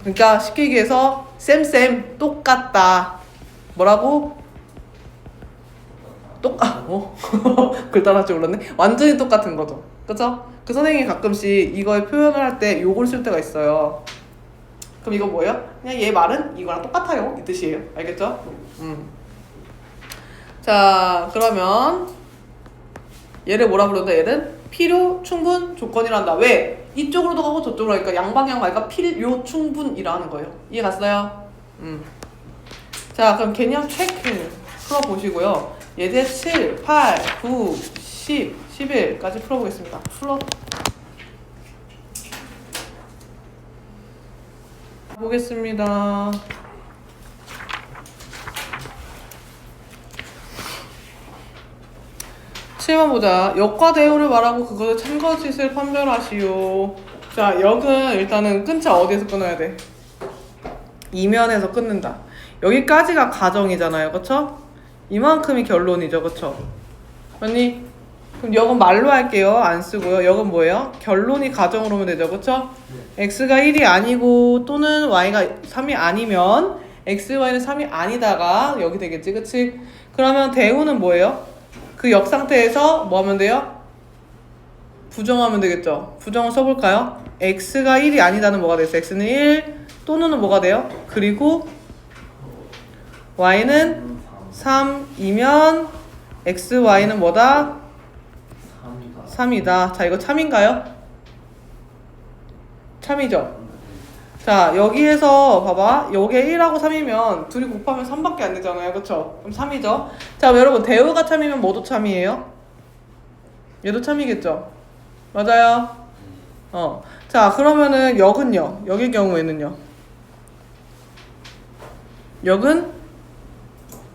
그러니까 쉽게 얘기해서 쌤 똑같다. 뭐라고? 글 따라 줄 몰랐네. 완전히 똑같은 거죠. 그쵸? 그 선생님이 가끔씩 이거에 표현을 할 때 요걸 쓸 때가 있어요. 그럼 이거 뭐예요? 그냥 얘 말은 이거랑 똑같아요. 이 뜻이에요. 알겠죠? 자, 그러면 얘를 뭐라 부른다? 얘는 필요 충분 조건이란다. 왜? 이쪽으로도 가고 저쪽으로 가니까 양방향 가니까 필요 충분이라는 거예요. 이해 갔어요? 자, 그럼 개념 체크 풀어보시고요. 예제 7, 8, 9, 10, 11까지 풀어보겠습니다. 보겠습니다. 7번 보자. 역과 대우를 말하고 그것을 참거짓을 판별하시오. 자, 역은 일단은 끊자. 어디에서 끊어야 돼? 이면에서 끊는다. 여기까지가 가정이잖아요. 그쵸? 이만큼이 결론이죠. 그쵸? 맞니? 그럼 역은 말로 할게요. 안 쓰고요. 역은 뭐예요? 결론이 가정으로 오면 되죠. 그쵸? x가 1이 아니고 또는 y가 3이 아니면 x, y는 3이 아니다가 여기 되겠지. 그치? 그러면 대우는 뭐예요? 그 역 상태에서 뭐 하면 돼요? 부정하면 되겠죠. 부정을 써볼까요? x가 1이 아니다는 뭐가 됐어? x는 1 또는 뭐가 돼요? 그리고 y는 3이면 x, y는 뭐다? 3이다. 자, 이거 참인가요? 참이죠. 자, 여기에서 봐봐. 여기에 1하고 3이면 둘이 곱하면 3밖에 안 되잖아요. 그쵸? 그럼 3이죠. 자, 여러분 대우가 참이면 뭐도 참이에요? 얘도 참이겠죠? 맞아요. 자, 그러면은 역은요? 역의 경우에는요? 역은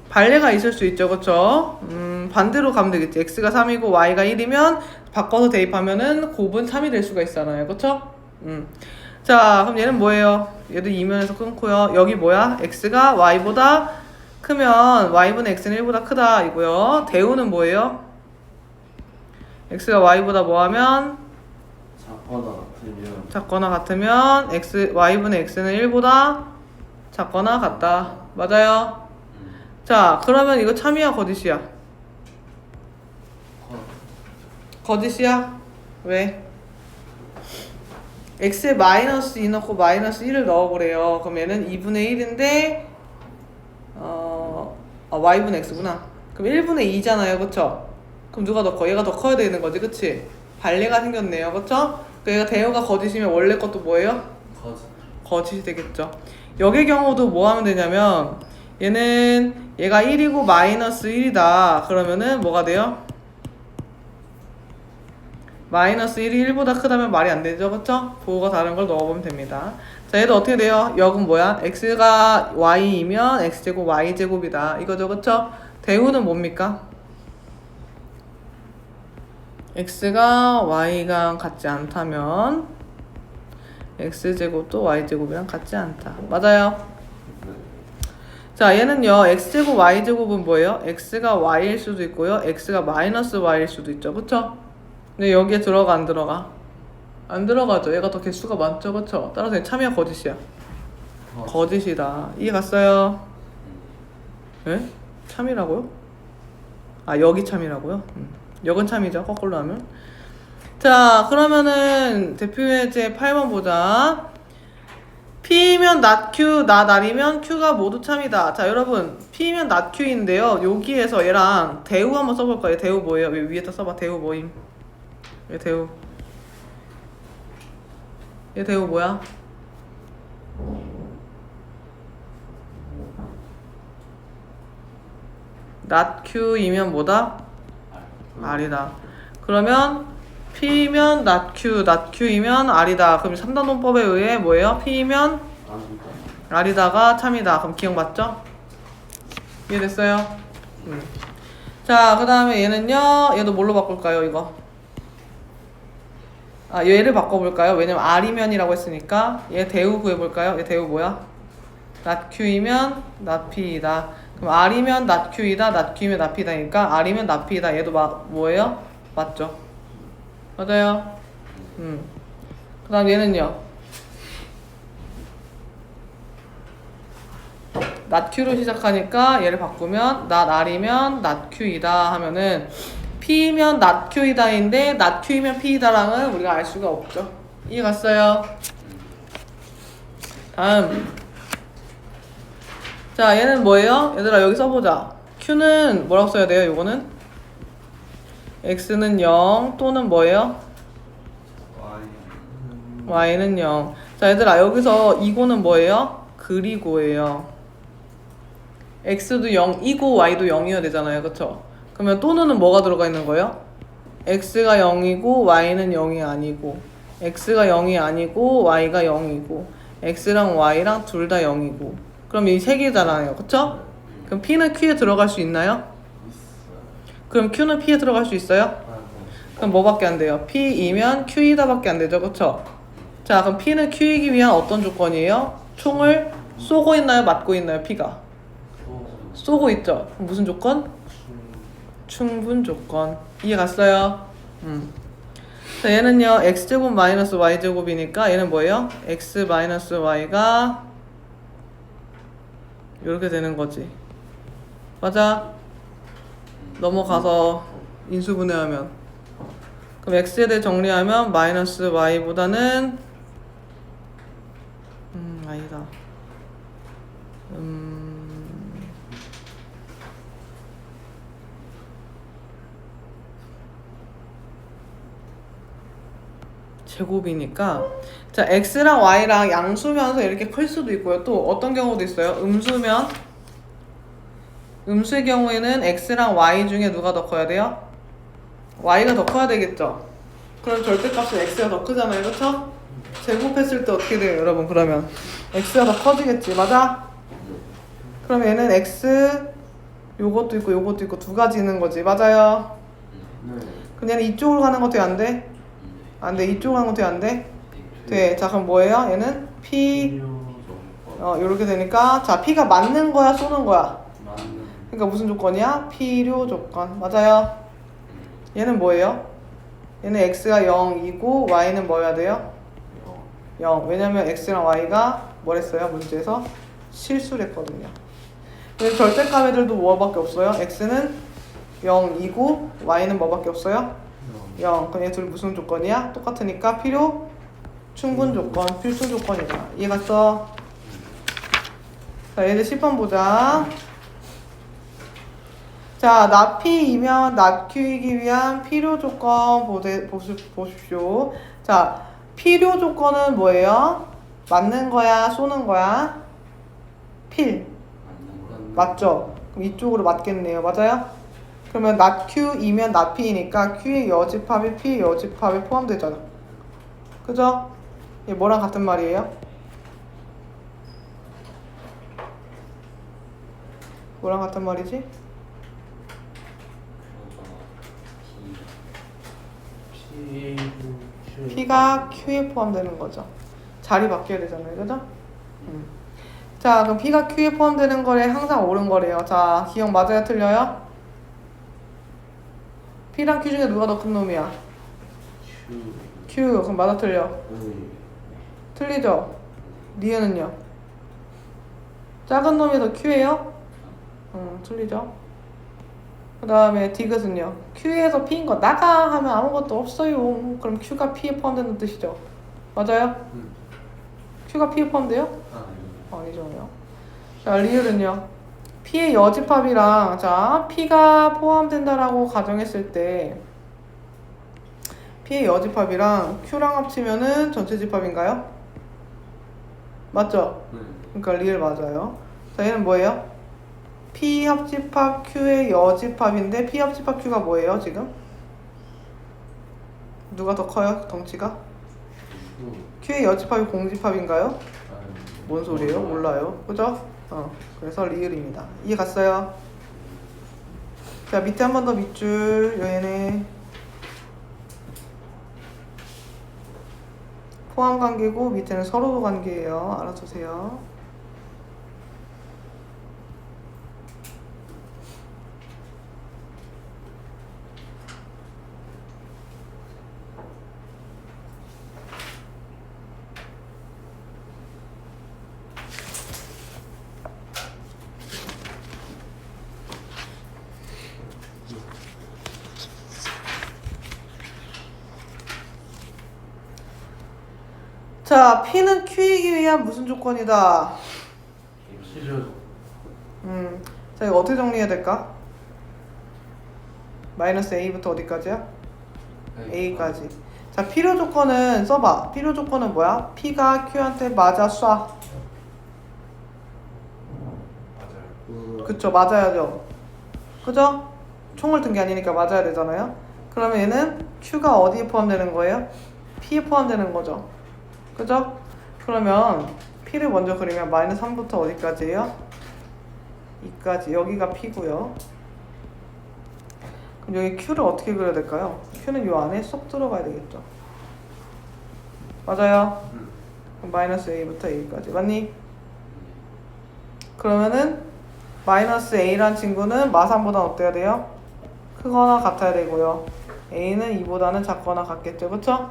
반례가 있을 수 있죠. 그쵸? 반대로 가면 되겠지. x가 3이고 y가 1이면 바꿔서 대입하면은 곱은 3이 될 수가 있잖아요. 그쵸? 자, 그럼 얘는 뭐예요? 얘도 이면에서 끊고요. 여기 뭐야? x가 y보다 크면 y분의 x는 1보다 크다 이고요. 대우는 뭐예요? x가 y보다 뭐하면? 작거나 같으면 y분의 x는 1보다 작거나 같다. 맞아요? 자, 그러면 이거 참이야 거짓이야? 거짓이야? 왜? x에 마이너스 2 넣고 마이너스 1을 넣어보래요. 그럼 얘는 2분의 1인데 y분의 x구나. 그럼 1분의 2잖아요. 그쵸? 그럼 누가 더 커? 얘가 더 커야 되는 거지. 그치? 반례가 생겼네요. 그쵸? 얘가 대우가 거짓이면 원래 것도 뭐예요? 거짓이 되겠죠. 역의 경우도 뭐 하면 되냐면 얘가 1이고 마이너스 1이다. 그러면은 뭐가 돼요? 마이너스 1이 1보다 크다면 말이 안 되죠. 그쵸? 부호가 다른 걸 넣어보면 됩니다. 자, 얘도 어떻게 돼요? 역은 뭐야? x가 y이면 x제곱 y제곱이다. 이거죠. 그쵸? 대우는 뭡니까? x가 y가 같지 않다면 x제곱도 y제곱이랑 같지 않다. 맞아요? 자, 얘는요. x제곱 y제곱은 뭐예요? x가 y일 수도 있고요. x가 마이너스 y일 수도 있죠. 그쵸? 근데 여기에 들어가 안 들어가? 안 들어가죠. 얘가 더 개수가 많죠. 그쵸? 따라서 얘 참이야 거짓이야? 거짓이다. 이해 갔어요? 예? 참이라고요? 아, 여기 참이라고요? 역은 참이죠. 거꾸로 하면. 자, 그러면은 대표예제 8번 보자. P면 not Q, not R이면 Q가 모두 참이다. 자, 여러분 P면 not Q인데요. 여기에서 얘랑 대우 한번 써볼까요? 대우 뭐예요? 위에다 써봐. 대우 뭐임? 얘 대우. 얘 대우 뭐야? not Q이면 뭐다? R이다. 그러면 P면 not Q, not Q이면 R이다. 그럼 3단 논법에 의해 뭐예요? P면 R이다가 참이다. 그럼 기억 맞죠? 이해됐어요? 자, 그 다음에 얘는요. 얘도 뭘로 바꿀까요? 이거 아, 얘를 바꿔볼까요? 왜냐면 R이면이라고 했으니까 얘 대우 구해볼까요? 얘 대우 뭐야? not Q이면 not P이다. 그럼 R이면 not Q이다, not Q이면 not P다니까 R이면 not P이다. 얘도 뭐예요? 맞죠? 맞아요. 그 다음 얘는요. not Q로 시작하니까 얘를 바꾸면 not R이면 not Q이다 하면은 P면 not Q이다인데 not Q이면 P이다랑은 우리가 알 수가 없죠. 이해 갔어요? 다음. 자, 얘는 뭐예요? 얘들아 여기 써보자. Q는 뭐라고 써야 돼요? 요거는 X는 0 또는 뭐예요? Y는 0. 자, 얘들아 여기서 이고는 뭐예요? 그리고예요. X도 0이고 Y도 0이어야 되잖아요. 그쵸? 그러면 또는은 뭐가 들어가 있는 거예요? X가 0이고 Y는 0이 아니고 X가 0이 아니고 Y가 0이고 X랑 Y랑 둘 다 0이고 그럼 이 세 개잖아요. 그쵸? 그럼 P는 Q에 들어갈 수 있나요? 그럼 Q는 P에 들어갈 수 있어요? 그럼 뭐밖에 안 돼요? P이면 Q이다 밖에 안 되죠. 그쵸? 자, 그럼 P는 Q이기 위한 어떤 조건이에요? 총을 쏘고 있나요? 맞고 있나요? P가 쏘고 있죠. 그럼 무슨 조건? 충분 조건. 이해 갔어요? 자, 얘는요 x제곱 마이너스 y제곱이니까 얘는 뭐예요? x 마이너스 y가 이렇게 되는 거지. 맞아? 넘어가서 인수분해하면 그럼 x에 대해 정리하면 마이너스 y보다는 아니다. 제곱이니까 자 x랑 y랑 양수면서 이렇게 클 수도 있고요. 또 어떤 경우도 있어요. 음수면 음수의 경우에는 x랑 y 중에 누가 더 커야 돼요? y가 더 커야 되겠죠. 그럼 절대값은 x가 더 크잖아요. 그쵸? 제곱했을 때 어떻게 돼요 여러분? 그러면 x가 더 커지겠지. 맞아? 그럼 얘는 x 요것도 있고 요것도 있고 두 가지 있는 거지. 맞아요? 근데 얘는 이쪽으로 가는 것도 안 돼? 안 돼. 이쪽으로 가는 것도 안 돼? 돼. 자 그럼 뭐예요? 얘는 P 요렇게 되니까 자 P가 맞는 거야 쏘는 거야? 그러니까 무슨 조건이야? 필요 조건. 맞아요? 얘는 뭐예요? 얘는 x가 0이고 y는 뭐여야 돼요? 0. 왜냐면 x랑 y가 뭐랬어요? 문제에서 실수를 했거든요. 근데 절대값 애들도 뭐밖에 없어요? x는 0이고 y는 뭐밖에 없어요? 0. 그럼 얘 둘 무슨 조건이야? 똑같으니까 필요 충분 조건, 필수 조건이다. 이해 갔어? 자, 얘들 10번 보자. 자, not P이면 not Q이기 위한 필요 조건 보십시오. 자, 필요 조건은 뭐예요? 맞는 거야, 쏘는 거야? 필. 맞죠? 그럼 이쪽으로 맞겠네요. 맞아요? 그러면 not Q이면 not P니까 Q의 여집합이 P의 여집합에 포함되잖아. 그죠? 이게 뭐랑 같은 말이에요? 뭐랑 같은 말이지? P가 Q에 포함되는 거죠. 자리 바뀌어야 되잖아요. 그죠? 자, 그럼 P가 Q에 포함되는 거래 항상 옳은 거래요. 자, 기억 맞아요? 틀려요? P랑 Q 중에 누가 더 큰 놈이야? Q. 그럼 맞아 틀려? 틀리죠? 니은은요? 작은 놈이 더 Q예요? 틀리죠? 그 다음에 디귿은요? Q에서 P인 거 나가 하면 아무것도 없어요. 그럼 Q가 P에 포함되는 뜻이죠? 맞아요? Q가 P에 포함돼요? 아니죠. 자, 리을은요? P의 여집합이랑 자 P가 포함된다라고 가정했을 때 P의 여집합이랑 Q랑 합치면은 전체 집합인가요? 맞죠? 그러니까 리을 맞아요. 자, 얘는 뭐예요? P 합집합 Q의 여집합인데 P 합집합 Q가 뭐예요 지금? 누가 더 커요 덩치가? Q의 여집합이 공집합인가요? 뭔 소리예요? 몰라요. 그죠? 그래서 리을입니다. 이해 갔어요? 자, 밑에 한 번 더 밑줄. 얘네 포함 관계고 밑에는 서로 관계예요. 알아두세요. 자, P는 Q이기 위한 무슨 조건이다? 필요 자, 이거 어떻게 정리해야 될까? 마이너스 A부터 어디까지야? A까지. 자, 필요 조건은 써봐. 필요 조건은 뭐야? P가 Q한테 맞아 쏴. 맞아요. 그쵸, 맞아야죠. 그죠? 총을 든 게 아니니까 맞아야 되잖아요. 그러면 얘는 Q가 어디에 포함되는 거예요? P에 포함되는 거죠. 그죠? 그러면 P를 먼저 그리면 마이너스 3부터 어디까지예요? 2까지. 여기가 P고요. 그럼 여기 Q를 어떻게 그려야 될까요? Q는 요 안에 쏙 들어가야 되겠죠. 맞아요. 그럼 마이너스 A부터 A까지. 맞니? 그러면은 마이너스 A란 친구는 마3보다 어때야 돼요? 크거나 같아야 되고요. A는 2보다는 작거나 같겠죠. 그쵸?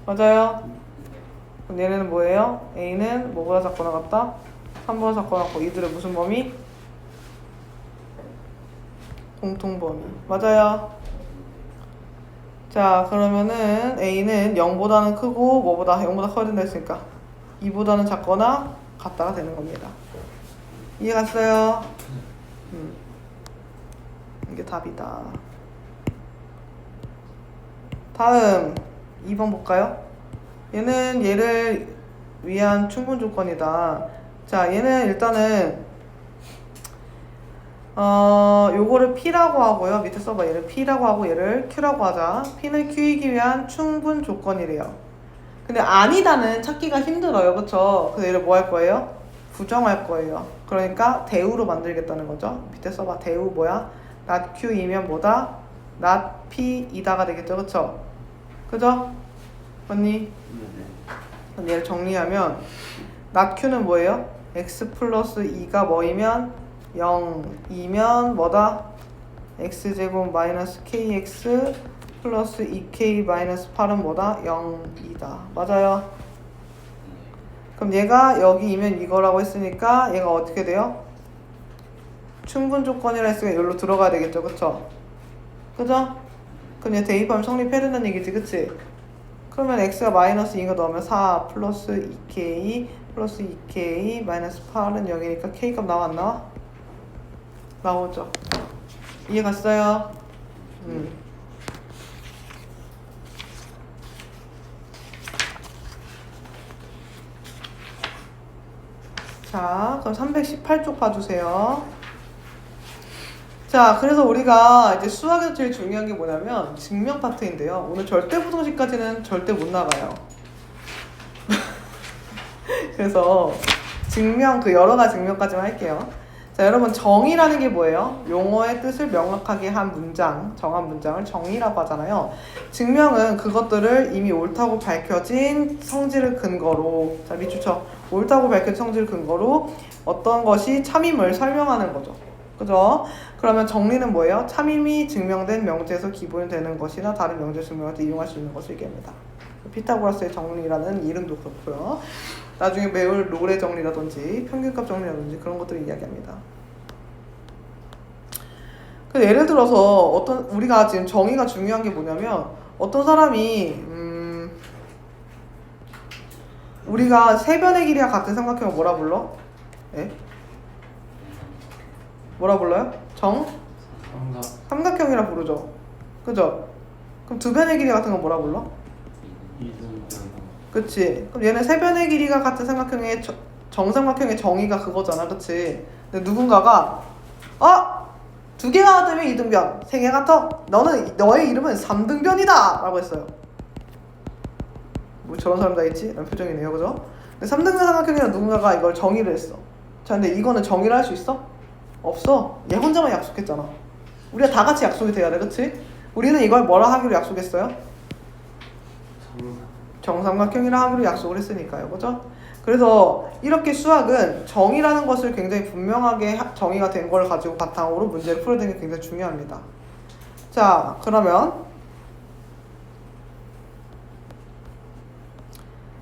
맞아요. 그럼 얘네는 뭐예요? A는 뭐보다 작거나 같다? 3보다 작거나 같고 이들의 무슨 범위? 공통범위. 맞아요. 자, 그러면은 A는 0보다는 크고 뭐보다? 0보다 커야 된다 했으니까 2보다는 작거나 같다가 되는 겁니다. 이해 갔어요? 이게 답이다. 다음 2번 볼까요? 얘는 얘를 위한 충분 조건이다. 자, 얘는 일단은 요거를 P라고 하고요. 밑에 써봐. 얘를 P라고 하고 얘를 Q라고 하자. P는 Q이기 위한 충분 조건이래요. 근데 아니다는 찾기가 힘들어요. 그쵸? 그래서 얘를 뭐 할 거예요? 부정할 거예요. 그러니까 대우로 만들겠다는 거죠. 밑에 써봐. 대우 뭐야? not Q이면 뭐다? not P이다가 되겠죠. 그쵸? 그죠? 언니? 그럼 얘를 정리하면 not Q는 뭐예요? x 플러스 2가 뭐이면 0이면 뭐다? x제곱 마이너스 kx 플러스 2k 마이너스 8은 뭐다? 0이다. 맞아요? 그럼 얘가 여기이면 이거라고 했으니까 얘가 어떻게 돼요? 충분 조건이라 했으니까 여기로 들어가야 되겠죠. 그쵸? 그죠? 그럼 얘 대입하면 성립해야 된다는 얘기지. 그치? 그러면 x가 마이너스 2가 넣으면 4 플러스 2k 플러스 2k 마이너스 8은 0이니까 k 값 나와 안 나와? 나오죠. 이해 갔어요? 자, 그럼 318쪽 봐주세요. 자, 그래서 우리가 이제 수학에서 제일 중요한 게 뭐냐면 증명 파트인데요. 오늘 절대부등식까지는 절대 못 나가요. 그래서 증명, 그 여러 가지 증명까지만 할게요. 자, 여러분 정의라는 게 뭐예요? 용어의 뜻을 명확하게 한 문장, 정한 문장을 정의라고 하잖아요. 증명은 그것들을 이미 옳다고 밝혀진 성질을 근거로, 자, 밑줄쳐. 옳다고 밝혀진 성질을 근거로 어떤 것이 참임을 설명하는 거죠. 그죠? 그러면 정리는 뭐예요? 참임이 증명된 명제에서 기본이 되는 것이나 다른 명제 증명할 때 이용할 수 있는 것을 얘기합니다. 피타고라스의 정리라는 이름도 그렇고요. 나중에 배울 롤의 정리라든지 평균값 정리라든지 그런 것들을 이야기합니다. 그 예를 들어서 우리가 지금 정의가 중요한 게 뭐냐면 어떤 사람이 우리가 세변의 길이와 같은 삼각형을 뭐라 불러? 예? 뭐라 불러요? 삼각형이라 부르죠. 그죠? 그럼 두 변의 길이 같은 건 뭐라 불러? 그치? 그럼 얘는 세 변의 길이가 같은 삼각형의 정삼각형의 정의가 그거잖아. 그치? 근데 누군가가 두 개가 같으면 이등변, 세 개가 같아? 너의 이름은 삼등변이다! 라고 했어요. 뭐 저런 사람 다 있지? 라는 표정이네요. 그죠? 근데 삼등변 삼각형이랑 누군가가 이걸 정의를 했어. 자, 근데 이거는 정의를 할 수 있어? 없어. 얘 혼자만 약속했잖아. 우리가 다 같이 약속이 돼야 돼. 그치? 우리는 이걸 뭐라 하기로 약속했어요? 정삼각형이라 하기로 약속을 했으니까요. 그죠? 그래서 이렇게 수학은 정의라는 것을 굉장히 분명하게 정의가 된 걸 가지고 바탕으로 문제를 풀어야 되는 게 굉장히 중요합니다. 자, 그러면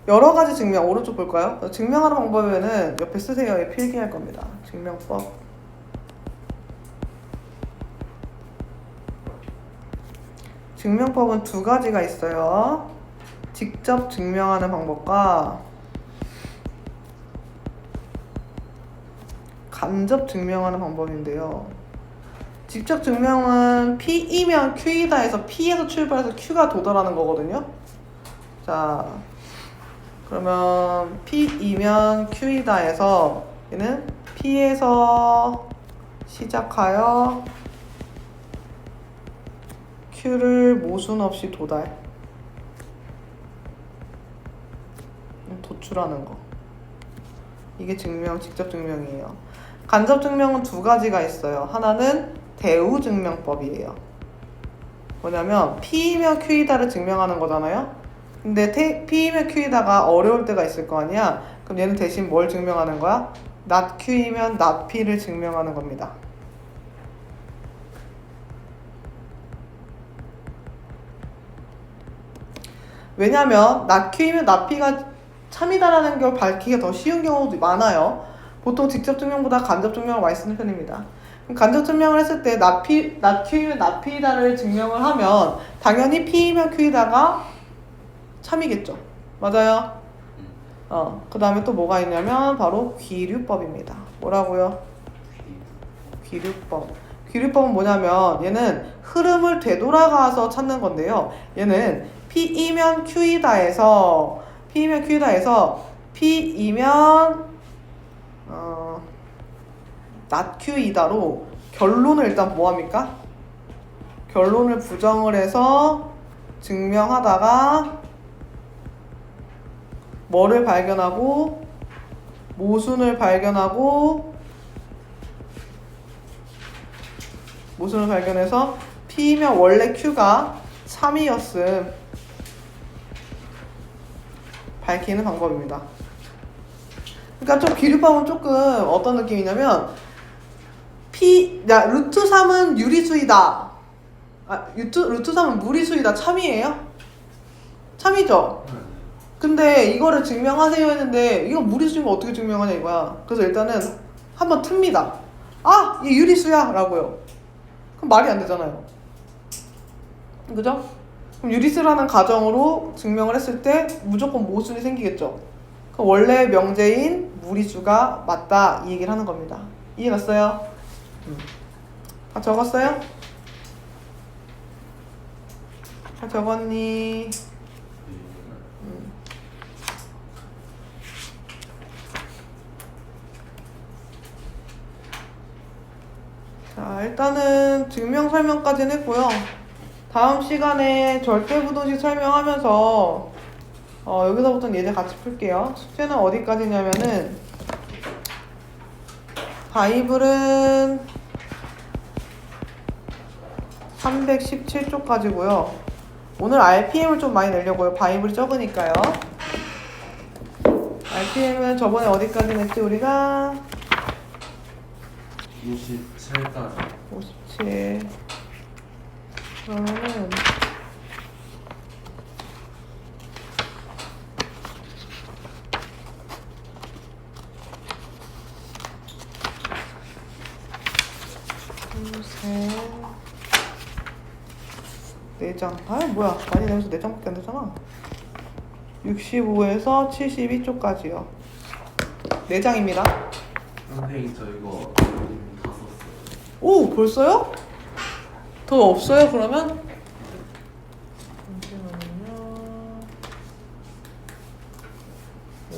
여러 가지 증명, 오른쪽 볼까요? 증명하는 방법에는 옆에 쓰세요. 예, 필기할 겁니다. 증명법. 증명법은 두 가지가 있어요. 직접 증명하는 방법과 간접 증명하는 방법인데요. 직접 증명은 P이면 Q이다 해서 P에서 출발해서 Q가 도달하는 거거든요. 자, 그러면 P이면 Q이다 해서 얘는 P에서 시작하여 Q를 모순 없이 도출하는 거. 이게 직접 증명이에요. 간접 증명은 두 가지가 있어요. 하나는 대우 증명법이에요. 뭐냐면 P이면 Q이다를 증명하는 거잖아요. 근데 P이면 Q이다가 어려울 때가 있을 거 아니야. 그럼 얘는 대신 뭘 증명하는 거야? not Q이면 not P를 증명하는 겁니다. 왜냐면 not Q이면 not P가 참이다라는 걸 밝히기가 더 쉬운 경우도 많아요. 보통 직접 증명보다 간접 증명을 많이 쓰는 편입니다. 간접 증명을 했을 때 not Q이면 not P다를 증명을 하면 당연히 P이면 Q이다가 참이겠죠. 맞아요? 그 다음에 또 뭐가 있냐면 바로 귀류법입니다. 뭐라고요? 귀류법. 귀류법은 뭐냐면 얘는 흐름을 되돌아가서 찾는 건데요. 얘는 P이면 Q이다에서 P이면 not Q이다로 결론을 일단 뭐합니까? 결론을 부정을 해서 증명하다가 뭐를 발견하고 모순을 발견해서 P면 원래 Q가 3이었음 밝히는 방법입니다. 그러니까 좀 귀류법은 조금 어떤 느낌이냐면 루트 3은 유리수이다. 루트 3은 무리수이다. 참이에요? 참이죠? 근데 이거를 증명하세요 했는데 이거 무리수인 거 어떻게 증명하냐 이거야. 그래서 일단은 한번 틉니다. 아! 얘 유리수야! 라고요. 그럼 말이 안 되잖아요. 그죠? 그럼 유리수라는 가정으로 증명을 했을 때 무조건 모순이 생기겠죠. 그럼 원래 명제인 무리수가 맞다 이 얘기를 하는 겁니다. 이해갔어요? 다 적었어요? 다 적었니? 자, 일단은 증명 설명까지는 했고요. 다음 시간에 절대부등식 설명하면서 여기서부터는 예제 같이 풀게요. 숙제는 어디까지냐면은 바이블은 317쪽까지고요. 오늘 RPM을 좀 많이 내려고요. 바이블이 적으니까요. RPM은 저번에 어디까지 냈지 우리가? 57까지. 57. 그러면은 네 장. 뭐야. 많이 내면서 4장밖에 안 되잖아. 65에서 72쪽까지요. 4장입니다. 선생님 저 이거 다 썼어요. 오! 벌써요? 더 없어요 그러면? 잠시만요. 오.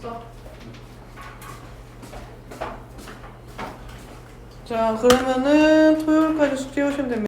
썼어? 자, 그러면은 토요일까지 숙제 오시면 됩니다.